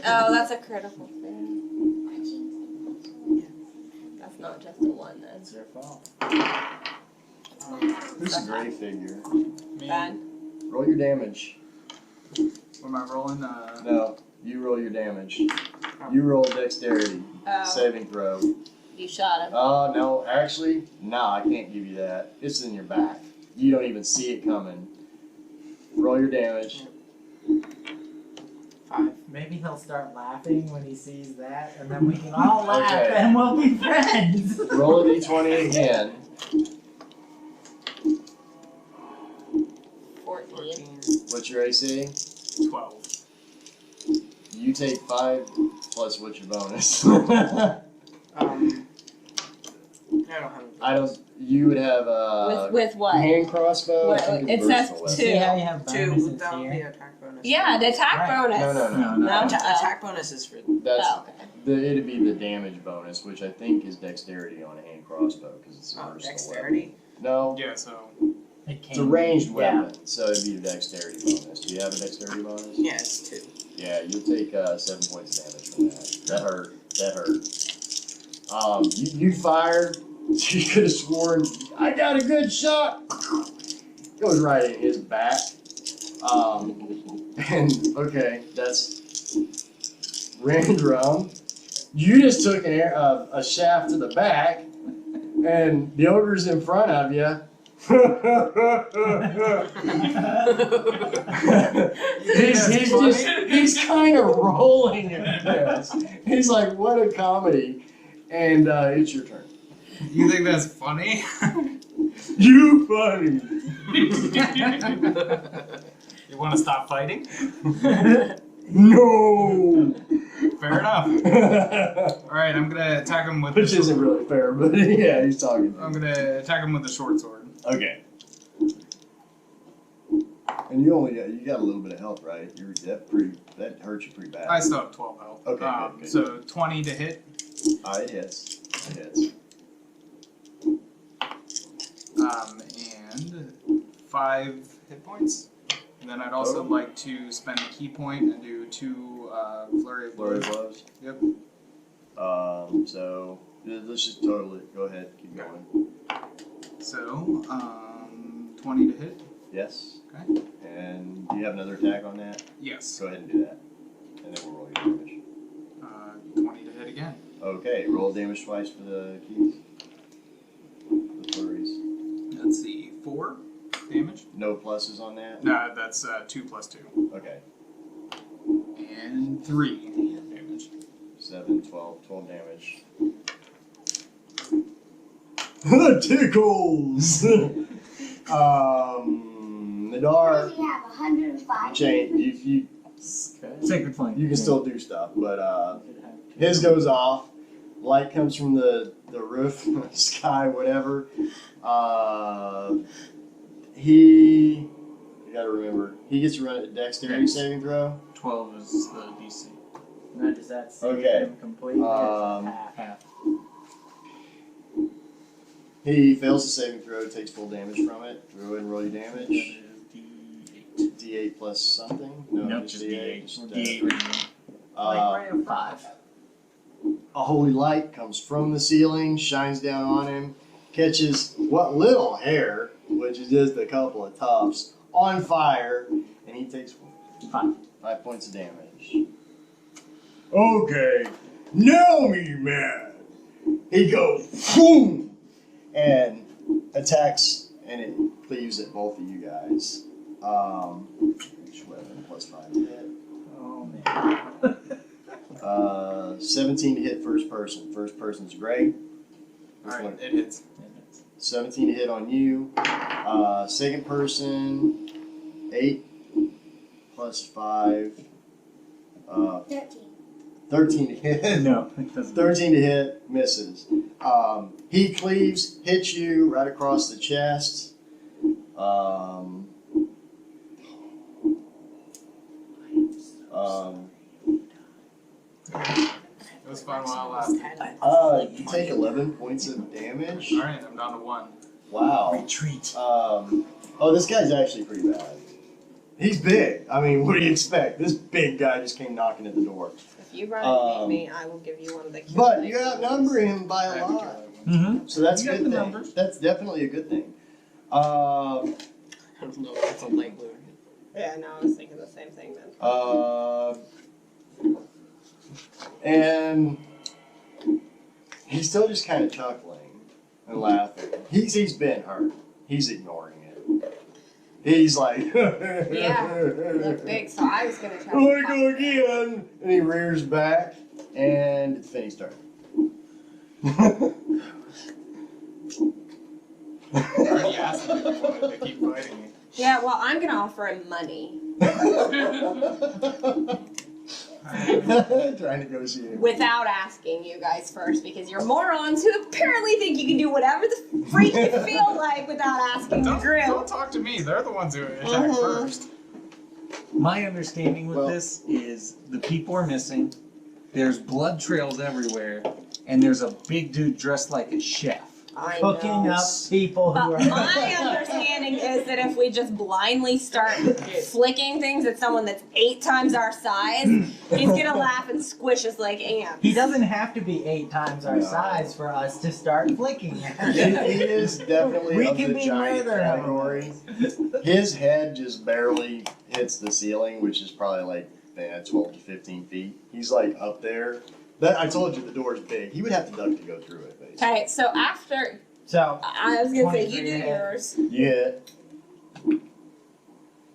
Oh, that's a critical thing. That's not just a 1 then. It's their fault. Who's a gray figure? Bad. Roll your damage. What am I rolling? No, you roll your damage. You roll dexterity. Oh, Saving throw. you shot him. Oh, no, actually, I can't give you that. It's in your back. You don't even see it coming. Roll your damage. 5. Maybe he'll start laughing when he sees that, and then we can all laugh Okay. and we'll be friends. Roll a d20 again. 14. What's your AC? 12. You take 5 plus what's your bonus? I don't have. I don't. You would have With what? hand crossbow. What- I think it's it says versatile two. See how you have Two. bonuses That would be here? attack bonus. Yeah, the attack Right. bonus. No. No? Attack bonus is for. That's Oh, okay. it'd be the damage bonus, which I think is dexterity on a hand crossbow because it's a versatile Dexterity. weapon. No, Yeah, so it's a ranged Yeah. weapon, so it'd be a dexterity bonus. Do you have a dexterity bonus? Yeah, it's 2. Yeah, you'll take 7 points of damage from that. That hurt. That hurt. You fired. You could have sworn I got a good shot. Goes right in his back. And okay, that's random. You just took a shaft to the back, and the ogre's in front of you. he's kind of rolling at this. He's like, what a comedy. And it's your turn. you think that's funny? You funny. You want to stop fighting? No. Fair enough. All right, I'm gonna attack him with. Which the isn't really fair, but yeah, he's talking. I'm gonna attack him with the short sword. Okay. And you got a little bit of health, right? That hurts you pretty bad. I still have 12 health. Okay, good. So 20 to hit. It hits. It hits. And 5 hit points. And then I'd also like to spend a key point and do 2 flurry of Flurry blows. blows. Yep. So let's just totally go ahead. Keep going. So 20 to hit. Yes. Okay. And do you have another attack on that? Yes. Go ahead and do that. And then we'll roll your damage. 20 to hit again. Okay, roll damage twice for the keys. The flurries. Let's see, 4 damage. No pluses on that? No, that's 2 plus 2. Okay. And 3 damage. 7, 12 damage. Tickles! Nadar, You have 105. Jane, you Sacred flame. can still do stuff, but his goes off. Light comes from the roof, sky, whatever. You gotta remember, he gets to run a dexterity saving throw. 12 is the DC. Now, does that save Okay. him completely? Or is it half? Half. He fails the saving throw, takes full damage from it. Go ahead and roll your damage. D8. D8 plus something? No, Nope, just D8. Just, D8 regular. uh, Like 5. a holy light comes from the ceiling, shines down on him, catches what little hair, which is just a couple of tufts, on fire, and he takes 5 points of damage. Okay, now me mad. He goes boom and attacks, and it cleaves at both of you guys. Each weapon plus 5 to hit. Oh, man. 17 to hit first person. First person's great. Alright, it hits. 17 to hit on you. Second person, 8 plus 5. 13. 13 to hit. No, it doesn't. 13 to hit, misses. He cleaves, hits you right across the chest. It was fun while it lasted. You take 11 points of damage. Alright, I'm down to 1. Wow. Retreat. This guy's actually pretty bad. He's big. I mean, what do you expect? This big guy just came knocking at the door. If you run and beat me, I will give you one of the. But you outnumber him by a lot. Mm-hmm. So that's a You got good the thing. numbers. That's definitely a good thing. I don't know if that's a light blue. Yeah, no, I was thinking the same thing then. And he's still just kind of chuckling and laughing. He's been hurt. He's ignoring it. He's like, Yeah, you look big, so I was gonna try. I wanna go again. And he rears back, and it's Finney's turn. I already asked him if he wanted to keep fighting me. Yeah, well, I'm gonna offer him money. Trying to negotiate. Without asking you guys first, because you're morons who apparently think you can do whatever the freak you feel like without asking the Don't drill. talk to me. They're the ones who attack Mhm. first. My understanding with Well- this is the people are missing, there's blood trails everywhere, and there's a big dude dressed like a chef. I Hooking know. up people who But are. my understanding is that if we just blindly start flicking things at someone that's 8 times our size, he's gonna laugh and squish us like ants. He doesn't have to be 8 times our No. size for us to start flicking at He him. is definitely We of can the be giant murdering him. category. His head just barely hits the ceiling, which is probably like 12 to 15 feet. He's like up there. That I told you the door's big. He would have to duck to go through it, basically. Okay, so after So, I was gonna say you 23 do to hit. yours. You hit.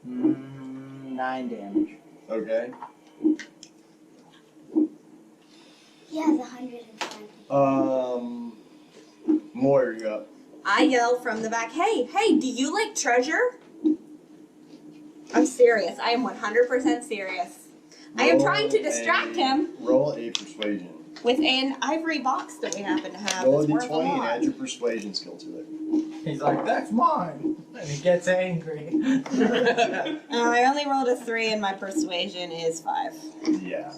9 damage. Okay. He has 120. Moira, you up. I yell from the back, hey, do you like treasure? I'm serious. I am 100% serious. I am trying to distract him Roll a persuasion. with an ivory box that we happen to have. Roll a That's worth a d20 and lot. add your persuasion skill to it. He's like, that's mine. And he gets angry. I only rolled a 3 and my persuasion is 5. Yeah.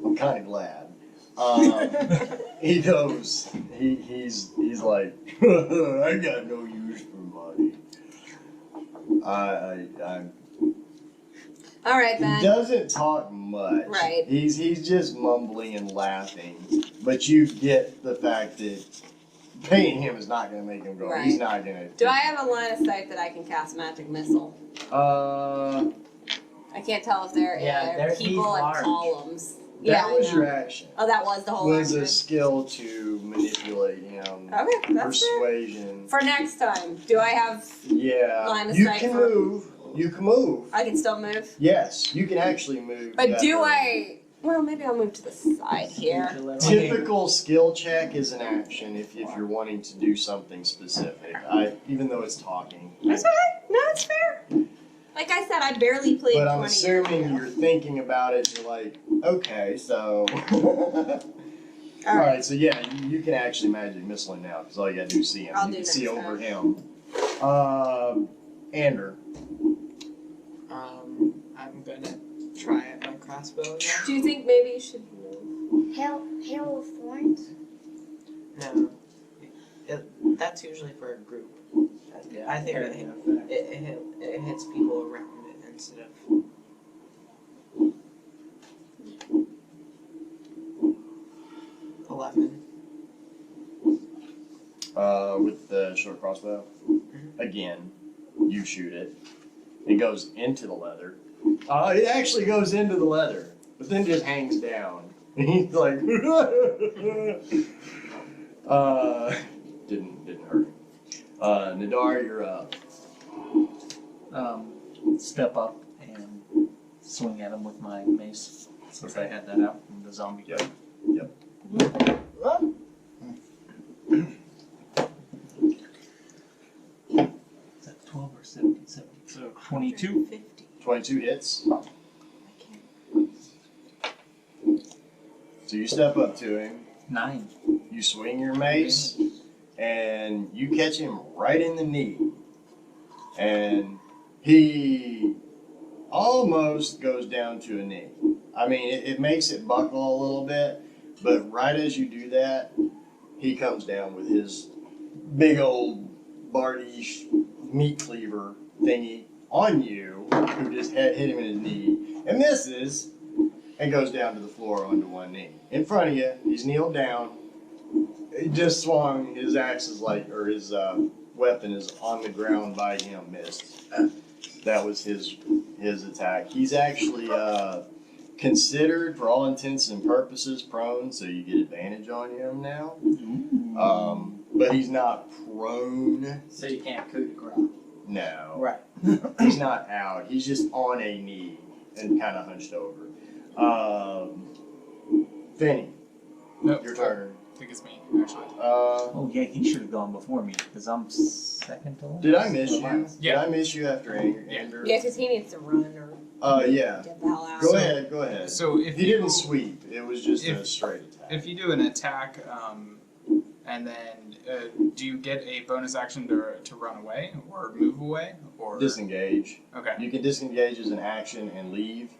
I'm kind of glad. He goes. He's like, I got no use for money. I'm. All right He then. doesn't talk much. Right. He's just mumbling and laughing, but you get the fact that paying him is not going to make him go. Right. He's not going to. Do I have a line of sight that I can cast magic missile? I can't tell if they're Yeah, he's people and large. columns. That Yeah, I was know. your action. Oh, that was the whole Was a action. skill to manipulate him. Okay, that's fair. Persuasion. For next time, do I have? Yeah. Line of You sight can for- move. You can move. I can still move. Yes, you can actually move. But do definitely. I? Well, maybe I'll move to the side here. Typical skill check is an action if you're wanting to do something specific. Even though it's talking. That's okay. No, it's fair. Like I said, I barely played But I'm 20 years assuming ago. you're thinking about it. You're like, okay, so. All right. Alright, so yeah, you can actually magic missile him now because all you gotta do is see him. I'll You do can see next over time. him. Ander. I'm gonna try it my crossbow again. Do you think maybe you should move? Hail of Thorns? No, that's usually for a group. I think it hits people around it instead of. With the short crossbow. Again, you shoot it. It goes into the leather. It actually goes into the leather, but then just hangs down. And he's like, didn't hurt him. Nadar, you're up. Step up and swing at him with my mace, since I had that out from the zombie. Yep. Is that 12 or 17? So 22. 22 hits. So you step up to him, 9. you swing your mace, and you catch him right in the knee. And he almost goes down to a knee. I mean, it makes it buckle a little bit, but right as you do that, he comes down with his big old Barty meat cleaver thingy on you, who just hit him in his knee, and misses, and goes down to the floor onto one knee. In front of you, he's kneeled down. He just swung, his axe is like, or his weapon is on the ground by him, missed. That was his attack. He's actually considered, for all intents and purposes, prone, so you get advantage on him now. But he's not prone. So you can't coup de grace. No. Right. He's not out. He's just on a knee and kind of hunched over. Finney, Nope. your turn. I think it's me, actually. Oh yeah, he should have gone before me because I'm second to last. Did I miss you? Yeah. Did I miss you after Andrew? Yeah, because he needs to run or. Yeah. Get the hell out. Go ahead. So if He you didn't sweep. It was just a if- straight attack. if you do an attack, and then do you get a bonus action to run away or move away or Disengage. Okay. You can disengage as an action and leave.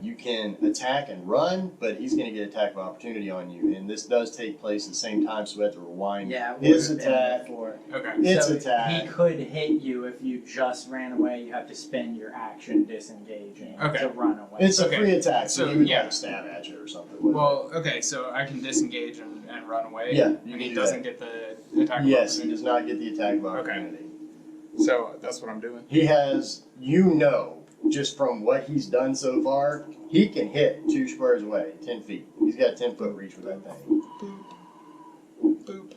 You can attack and run, but he's going to get attack of opportunity on you. And this does take place at the same time, so we have to rewind Yeah, his would've been attack. before. Okay. Its So attack. He could hit you if you just ran away. You have to spend your action disengaging Okay. to run away. It's a Okay. free attack, so So, he would yeah. like stab at you or something. wouldn't Well, okay, so I can disengage and run away. Yeah, you and can he do doesn't get the attack. it? Yes, of he does not get the attack of opportunity. So that's what I'm doing. He has, just from what he's done so far, he can hit 2 squares away, 10 feet. He's got a 10-foot reach with that thing. Boop.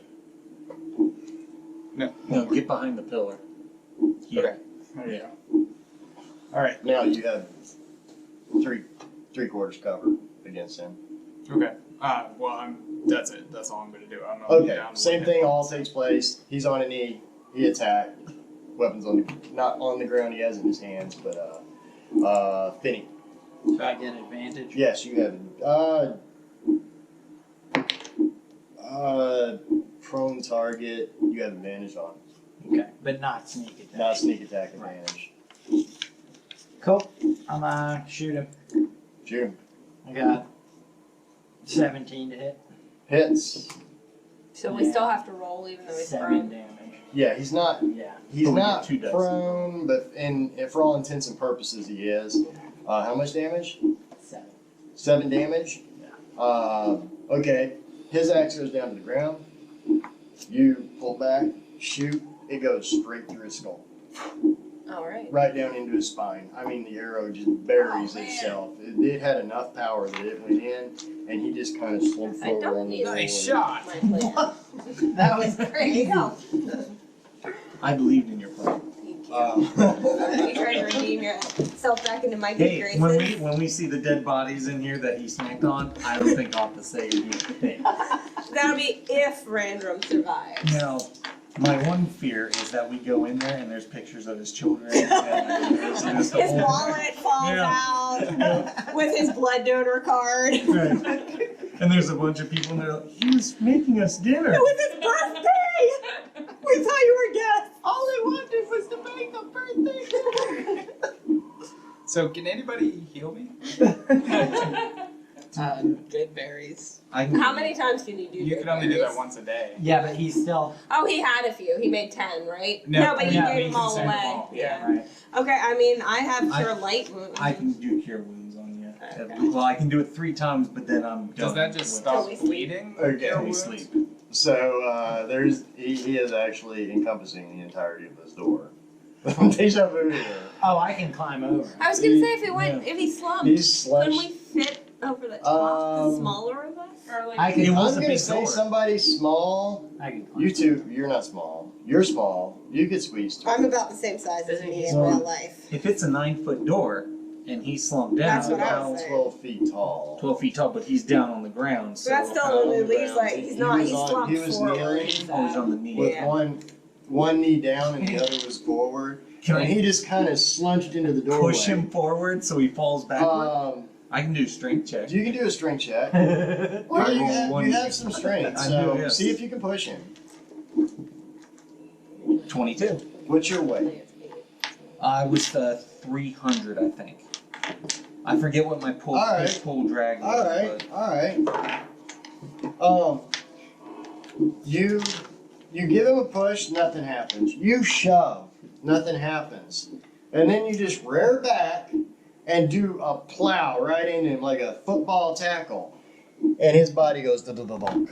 No, get behind the pillar. Yeah. Okay. There you go. All right. Now you have three quarters cover against him. Okay. Well, that's it. That's all I'm gonna do. I'm gonna be Okay, down to same one thing hit. all takes place. He's on a knee. He attacked. Weapons not on the ground. He has it in his hands, but Finny. So I get advantage. Yes, you have prone target. You have advantage on. Okay, but not sneak attack. Not sneak attack advantage. Cool. I'm shoot him. Shoot him. I got 17 to hit. Hits. So we still have to roll even though he's 7 prone. damage. Yeah, he's not. Yeah. He's But we not get 2 dice. prone, but for all intents and purposes, he is. How much damage? 7. 7 damage? Yeah. Okay. His axe goes down to the ground. You pull back, shoot, it goes straight through his skull. Alright. Right down into his spine. I mean, the arrow just buries Oh, man. itself. It had enough power that it went in, and he just kind of slumped I forward don't on the need floor. Nice shot. My plan. That was There you go. I believed in your plan. Thank you. Um, You trying to redeem yourself back into my good Hey, graces? when we see the dead bodies in here that he snacked on, I don't think I'll have to say anything. That'll be if Random survives. Now, my one fear is that we go in there and there's pictures of his children. And there's just the His whole- wallet falls out with his blood donor card. Right. And there's a bunch of people and they're like, he was making us dinner. It was his birthday! We thought you were guests. all I wanted was to make a birthday. So can anybody heal me? Good berries. I can, How many times can you do You good can only do that berries? once a day. Yeah, but he's still Oh, he had a few. He made 10, right? No, but he yeah, gave we them all consumed them away. all, Yeah. right. Okay, I mean, I have I- cure light wounds. I can do cure wounds on you. Okay. Well, I can do it 3 times, but then I'm done. Does that just with- stop Till we sleep. bleeding? Okay. your Till we wounds? sleep. So he is actually encompassing the entirety of this door. Deja vu here. Oh, I can climb over. I was gonna say if he slumped, He's couldn't slunched. we fit over the top, the Um, smaller of us? Or like I can- It I'm was a gonna big say door. somebody small. I can climb. You two, you're not small. You're small. You could squeeze through. I'm about the same size as me in Well, real life. If it's a 9-foot door and he slumped down, That's what I About was saying. 12 feet tall. 12 feet tall, but he's down on the ground. So So that still on only the leaves ground. like He he's not. was He's on- slumped he was forward. kneeling. so- always on the knee. With Yeah. one knee down and the other was forward. Can and I he just kind of slunched into the doorway. push him forward so he falls backward? I can do strength check. You can do a strength check. Well, you, One- you have some strength, I so do, yes. see if you can push him. 22. What's your weight? I was 300, I think. I forget what my pull, All right. push, pull drag was. Alright. You give him a push, nothing happens. You shove, nothing happens. And then you just rear back and do a plow right into him like a football tackle. And his body goes da-da-da-dunk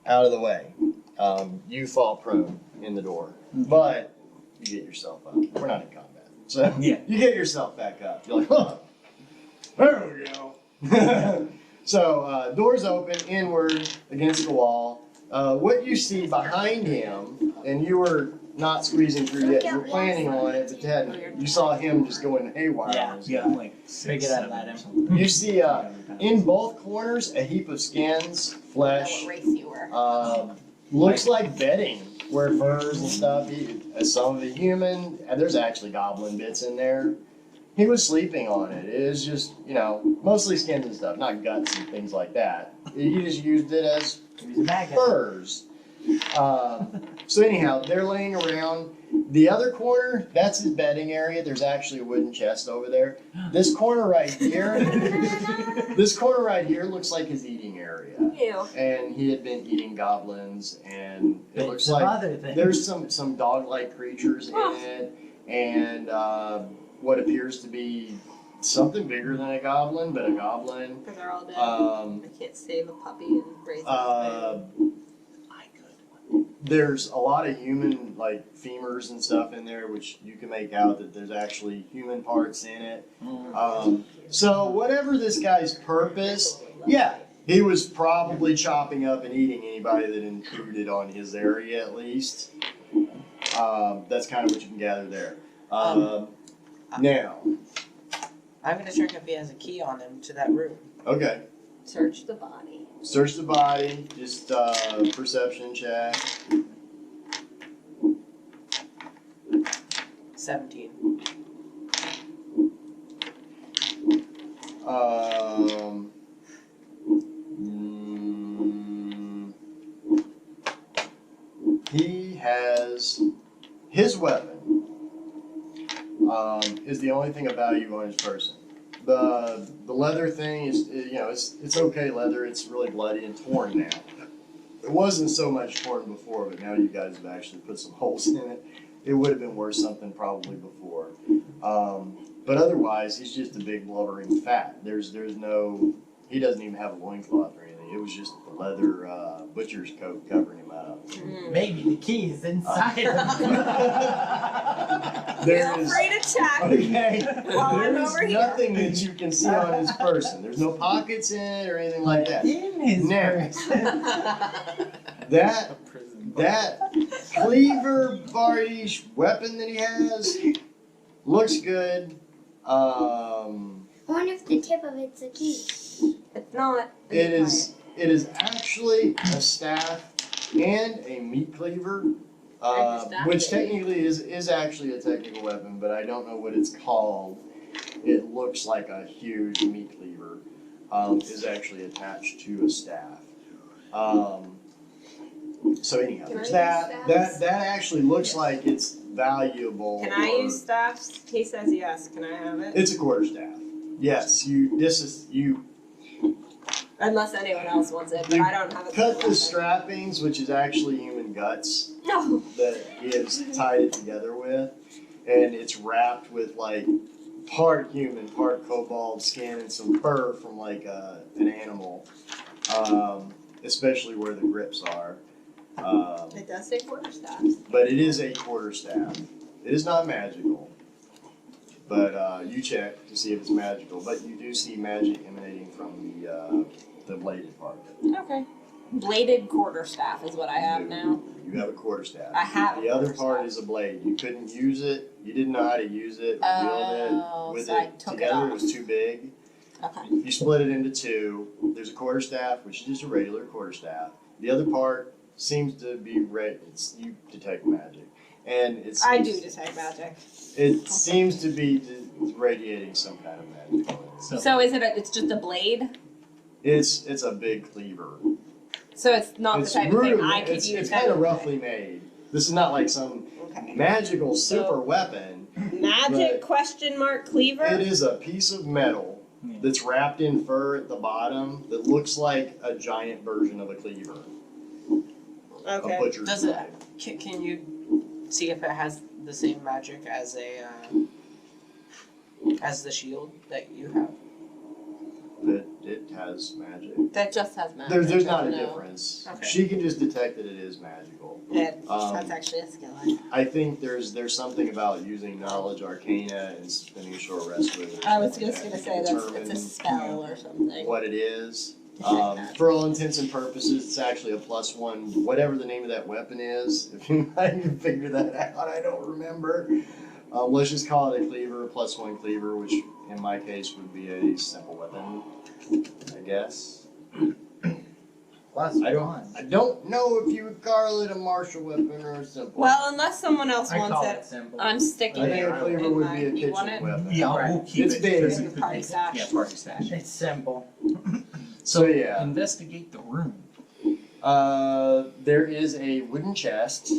out of the way. You fall prone in the door. But you get yourself up. We're not in combat. So Yeah. you get yourself back up. You're like, huh, there we go. So doors open inward against the wall. What you see behind him, and you were not squeezing through yet, you were planning on it, but then you saw him just going haywire. Yeah. on his Yeah, guy. like 6, Figured I'd 7 let or him. something. You see in both corners a heap of skins, I know flesh, what race you were. looks like bedding where furs and stuff. Some of the human, and there's actually goblin bits in there. He was sleeping on it. It was just, mostly skins and stuff, not guts and things like that. He just used it as He was a bad guy. furs. So anyhow, they're laying around. The other corner, that's his bedding area. There's actually a wooden chest over there. This corner right here, looks like his eating area. Ew. And he had been eating goblins, and it It's looks some like other thing. there's some dog-like creatures in it, and what appears to be something bigger than a goblin, but a goblin. Because they're all dead. Um, I can't save a puppy and raise it. There's a lot of human femurs and stuff in there, which you can make out that there's actually human parts in it. So whatever this guy's purpose, yeah, he was probably chopping up and eating anybody that intruded on his area at least. That's kind of what you can gather there. Now, I'm gonna check if he has a key on him to that room. okay, Search the body. search the body, just perception check. 17. He has his weapon is the only thing of value on his person. The leather thing is it's okay leather. It's really bloody and torn now. It wasn't so much torn before, but now you guys have actually put some holes in it. It would have been worth something probably before. But otherwise, he's just a big blubbering fat. There's no, he doesn't even have a loincloth or anything. It was just the leather butcher's coat covering him up. Maybe the key is inside him. Feel free to check. Okay, While I'm there's over here. nothing that you can see on his person. There's no pockets in it or anything like that. In his Now, person. that cleaver bardish weapon that he has looks good. I wonder if the tip of it's a key. It's not. It is actually a staff and a meat cleaver, which technically is actually a technical weapon, but I don't know what it's called. It looks like a huge meat cleaver is actually attached to a staff. So anyhow, Can I there's use that. staffs? That actually looks like it's valuable. Can I or- use staffs? He says yes. Can I have it? It's a quarterstaff. Yes, you Unless anyone else wants it, but You I don't have it. cut the strappings, which is actually human guts, No. that he has tied it together with, and it's wrapped with part human, part kobold skin and some fur from an animal, especially where the grips are. It does say quarterstaffs. But it is a quarterstaff. It is not magical. But you check to see if it's magical. But you do see magic emanating from the bladed part of it. Okay. Bladed quarterstaff is what I have now. You have a quarterstaff. I have a The other quarterstaff. part is a blade. You couldn't use it. You didn't know how to use it. Oh, Wield it with so I it took it together. off. It was too big. Okay. You split it into two. There's a quarterstaff, which is just a regular quarterstaff. The other part seems to be red. You detect magic, and it's. I do detect magic. It seems to be radiating some kind of magic. on it. So is it? It's just a blade. It's a big cleaver. So it's not It's the type of thing I could it's, use. it's kind of roughly made. This is not like some Okay. magical super weapon. Magic But- question mark cleaver? It is a piece of metal that's wrapped in fur at the bottom that looks like a giant version of a cleaver. A Okay. butcher's Does it? knife. Can you see if it has the same magic as as the shield that you have? It has magic. That just has magic. There's not a No. difference. Okay. She can just detect that it is magical. That's actually a skill. I think there's something about using knowledge arcana and spending a short rest with it. or I was something just that gonna you say can that's it's determine a spell or something. what it is. Detect For all intents and purposes, it's actually a +1, whatever the name of that weapon is. If you can figure that out, I don't remember. Let's just call it a cleaver, a +1 cleaver, which in my case would be a simple weapon, I guess. Plus I one. don't know if you would call it a martial weapon or a simple. Well, unless someone else I wants call it, it simple. I'm sticking I think it a cleaver in would my. be a You want kitchen it? weapon. Yeah, we'll keep It's it. big. because it Like a could party be- stash. Yeah, party stash. It's simple. So yeah, Investigate the room. there is a wooden chest.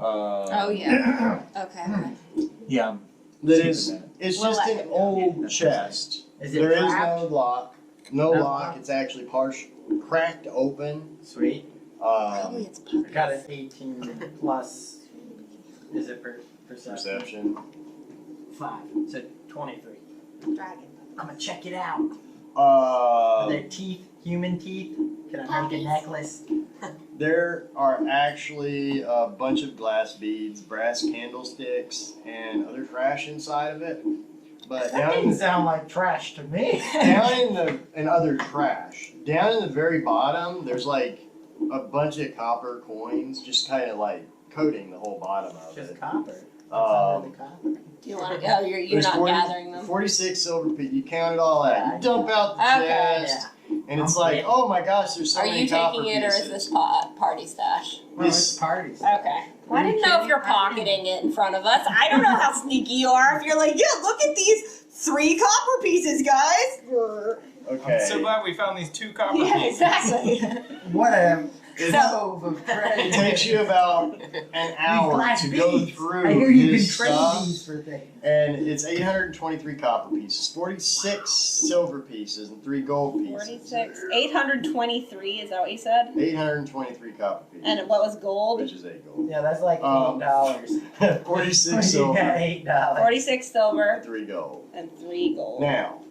Oh yeah. Okay. Yeah. That Keep is, it it's We'll just let an him know. old That's chest. Is it There is trapped? no lock. No No lock. lock? It's actually cracked open. Sweet. Probably it's I puppies. got an 18 plus. Is it perception? Perception. 5. So 23. Dragon. I'm gonna check it out. Are Uh, there teeth? Human teeth? Can I make a Puppies. necklace? there are actually a bunch of glass beads, brass candlesticks, and other trash inside of it. But That down in didn't the sound like trash to me. and other trash. Down in the very bottom, there's like a bunch of copper coins, just kind of like coating the whole bottom of Just it. copper. What's under the copper? Do you want? Oh, you're There's not 40 gathering them. 46 silver pieces. You count it all out. Yeah, You dump out the Okay. chest, and it's like, oh my gosh, there's so Are many you copper taking it, or pieces. is this party stash? Well, it's parties. Okay. Are I you didn't know if kidding? you're pocketing it in front of us. I don't know how sneaky you are. If you're like, yeah, look at these 3 copper pieces, guys. Okay. I'm so glad we found these 2 copper Yeah, pieces. exactly. What a It's- trove of It treasure. takes you about an hour Glass to go beads. through I hear you can his trade stuff, these for things. and it's 823 copper pieces, 46 silver pieces, and 3 gold pieces. 46. 823, is that what you said? 823 copper pieces. And what was gold? Which is 8 gold. Yeah, that's like $8. 46 You silver, got $8. 46 silver and 3 gold. and 3 gold. Now,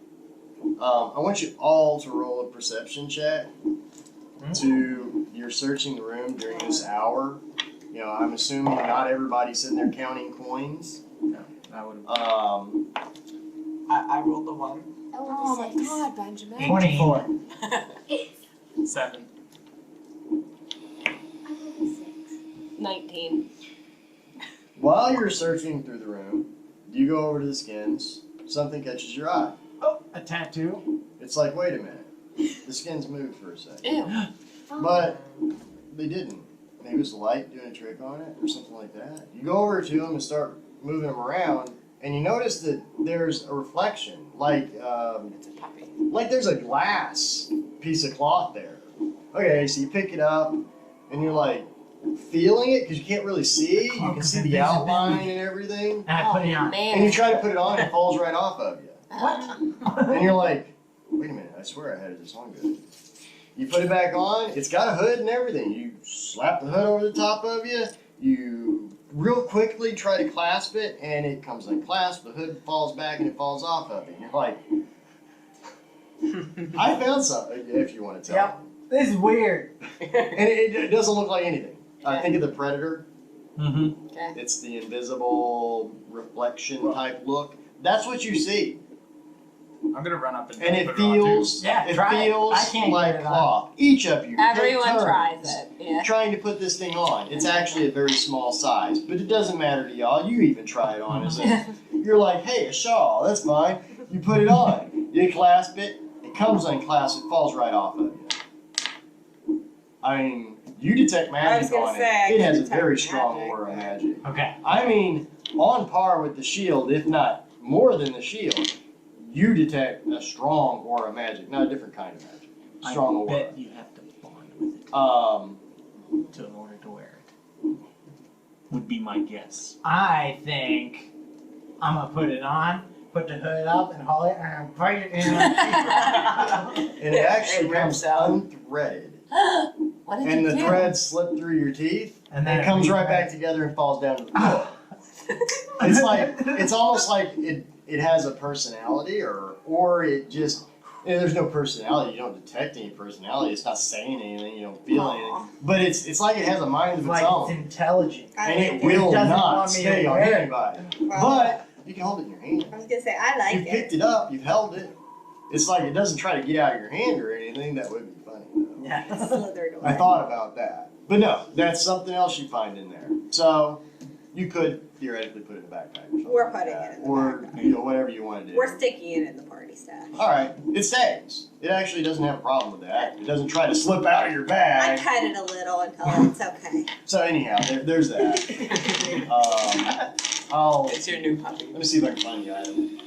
I want you all to roll a perception check to you're searching the room during this hour. You know, I'm assuming not everybody's sitting there counting coins. I would. I rolled a 1. I rolled Oh a my 6. god, Benjamin. 24. 7. I rolled a 6. 19. While you're searching through the room, you go over to the skins. Something catches your eye. Oh, a tattoo. It's like, wait a minute. The skins moved for a second. Ew. But they didn't. Maybe it was the light doing a trick on it or something like that. You go over to them and start moving them around, and you notice that there's a reflection, like It's a puppy. like there's a glass piece of cloth there. Okay, so you pick it up, and you're like feeling it because you can't really see. You can see the outline and everything, And I put it on. Man. and you try to put it on, and it falls right off of you. What? And you're like, wait a minute, I swear I had this on good. You put it back on, it's got a hood and everything. You slap the hood over the top of you, you real quickly try to clasp it, and it comes unclasped, the hood falls back and it falls off of it. And you're like, I found something, if you want to tell Yep. This is weird. me. And it doesn't look like anything. Think of the Predator. Mm-hmm. Okay. It's the invisible reflection type look. That's what you see. I'm gonna run up and And it put it on too. feels, Yeah, it try it. feels I can't like get it on. cloth. Each of you take Everyone turns tries it. Yeah. trying to put this thing on. It's actually a very small size, but it doesn't matter to y'all. You even try it on as a, you're like, hey, a shawl, that's fine. You put it on, you clasp it, it comes unclasped, it falls right off of you. I mean, you detect magic gonna on say, I it. It can has a detect very strong magic. aura of magic. Okay. I mean, on par with the shield, if not more than the shield. You detect a strong aura of magic, not a different kind of magic. Strong I aura. bet you have to bond with it in order to wear it. Would be my guess. I think I'm gonna put it on, put the hood up, and haul it, and bite it in. and it actually It comes rips out. unthreaded. What did And you the do? threads slip through your teeth, And and then it comes it right back retracts. together and falls down to the floor. It's like, it's almost like it has a personality, or it just, there's no personality. You don't detect any personality. It's not saying anything. You don't feel anything. But it's like it has a mind of its Like it's own. intelligent. And it It will doesn't not want me to stay on wear it. anybody. Well, But you can hold it in your hand. I was gonna say I You like it. picked it up, you've held it. It's like it doesn't try to get out of your hand or anything. That would be funny, though. Yeah. Slithered I away. thought about that. But no, that's something else you find in there. So, You could theoretically put it in a backpack or something. We're like putting that. it in the Or, backpack. you know, whatever you want to do. We're sticking it in the party stash. Alright, it stays. It actually doesn't have a problem with that. It doesn't try to slip out of your I bag. cut it a little until it's okay. So anyhow, there's that. It's your new puppy. Let me see if I can find the item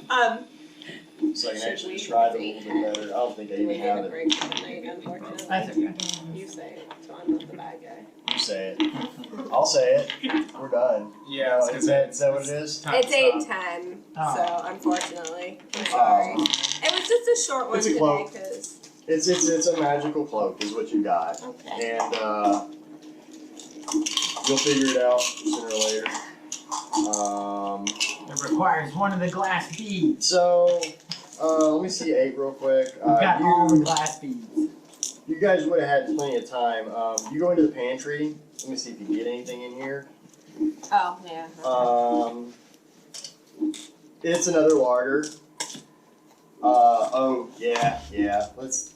so I can Should actually we describe it a see little bit better. I don't think I We even need have a it. break for the night, unfortunately. That's okay. You say it, so I'm not the bad guy. You say it. I'll say it. We're done. Yeah, No, is that what it is? Time It's to stop. 8:10, Oh. so unfortunately, I'm sorry. It was just a short one It's a today cloak. because It's a magical cloak is what you got. Okay. And you'll figure it out sooner or later. It requires one of the glass beads. So let me see 8 real quick. We've got all the glass beads. You guys would have had plenty of time. You go into the pantry. Let me see if you get anything in here. oh yeah. It's another larder. Oh yeah. Let's,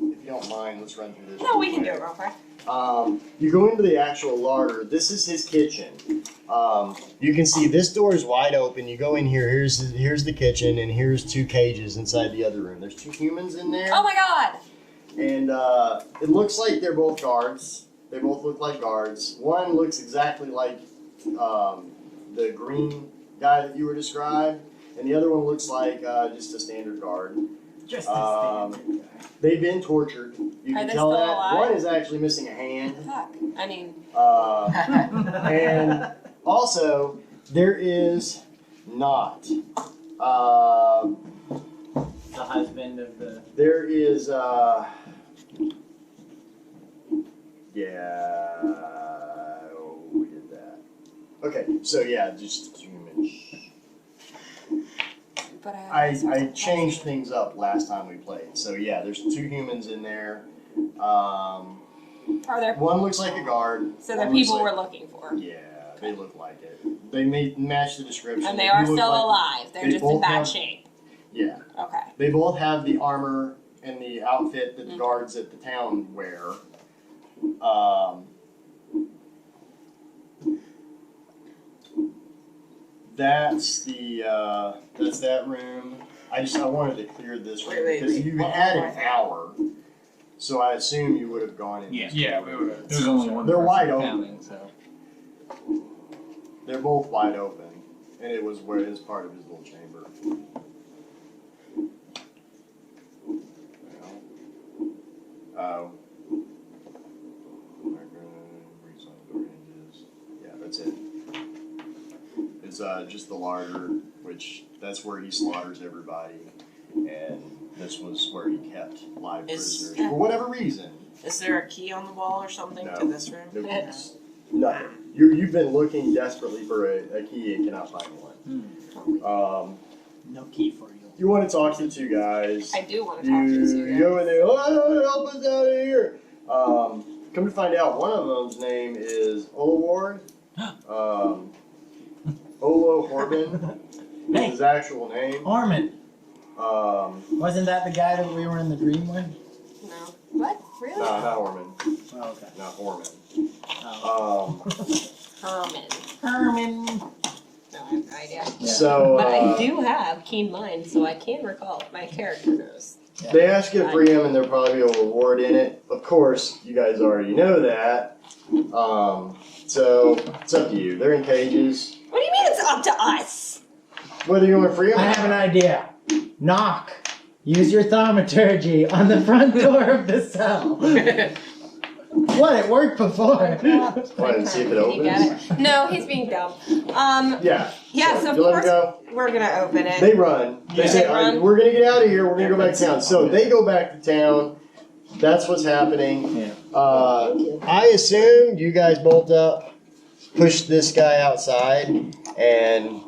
if you don't mind, let's run through this. No, real we can do quick. it real quick. You go into the actual larder. This is his kitchen. You can see this door is wide open. You go in here. Here's the kitchen, and here's 2 cages inside the other room. There's 2 humans in there. Oh my god! And it looks like they're both guards. They both look like guards. One looks exactly like the green guy that you were described, and the other one looks like just a standard guard. Just a standard. They've been tortured. You Are can they tell still that. alive? One is actually missing a hand. Fuck. I mean, And also, there is not. The husband of the. There is, we did that. Okay, so yeah, just humans. but I changed things up last time we played. So yeah, there's 2 humans in there. Are there? One looks like a guard. So the one looks people like- we're looking for, Yeah, they look like it. They match the description. and they are do look still like- alive. They're they just in both bad have- shape. Yeah. Okay. They both have the armor and the outfit that the Mhm. guards at the town wear. That's that room. I wanted to clear this room Wait, because wait. you had an hour, so I assume you would have gone in. Yeah. Yeah, we would have. There was only one They're person wide open. counting, so. They're both wide open, and it was where his part of his little chamber. Oh. Yeah, that's it. It's just the larder, which that's where he slaughters everybody, and this was where he kept live Is- prisoners for whatever reason. Is there a key on the wall or something No. to this room? No keys. Nothing. You've been looking desperately for a key and cannot find one. No key for you. You want to talk to the 2 guys. I do want to talk to you. You go in there, oh, help us out of here. Come to find out, one of them's name is Olaward. Olo Horban is Hey. his actual name. Ormond. Wasn't that the guy that we were in the dream with? No. What? Really? No, not Orman. Oh, okay. Not Orman. Oh. Herman. Herman. No, I have no idea. Yeah. So, But I do have keen mind, so I can recall what my character knows. they ask you to free him, and there'll probably be a reward in it. Of course, you guys already know that. So it's up to you. They're in cages. What do you mean it's up to us? Whether you want to free them, I have an idea. Knock. Use your thaumaturgy on the front door of the cell. What? It worked before. Why, and see if it Can you get opens. it? No, he's being dumb. Yeah. Yeah, so of you let them course go. we're gonna open it. They run. They Yeah. say, They run? we're gonna get out of here. We're gonna go back to town. So they go back to town. That's what's happening. Yeah. I assume you guys bolt up, push this guy outside, and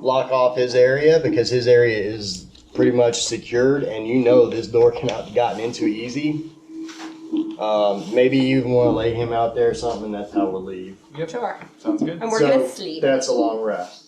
lock off his area because his area is pretty much secured, and you know this door cannot be gotten into easy. Maybe you even want to lay him out there or something. That's how we'll leave. Yep. Sure. Sounds good. And we're So gonna sleep. that's a long rest.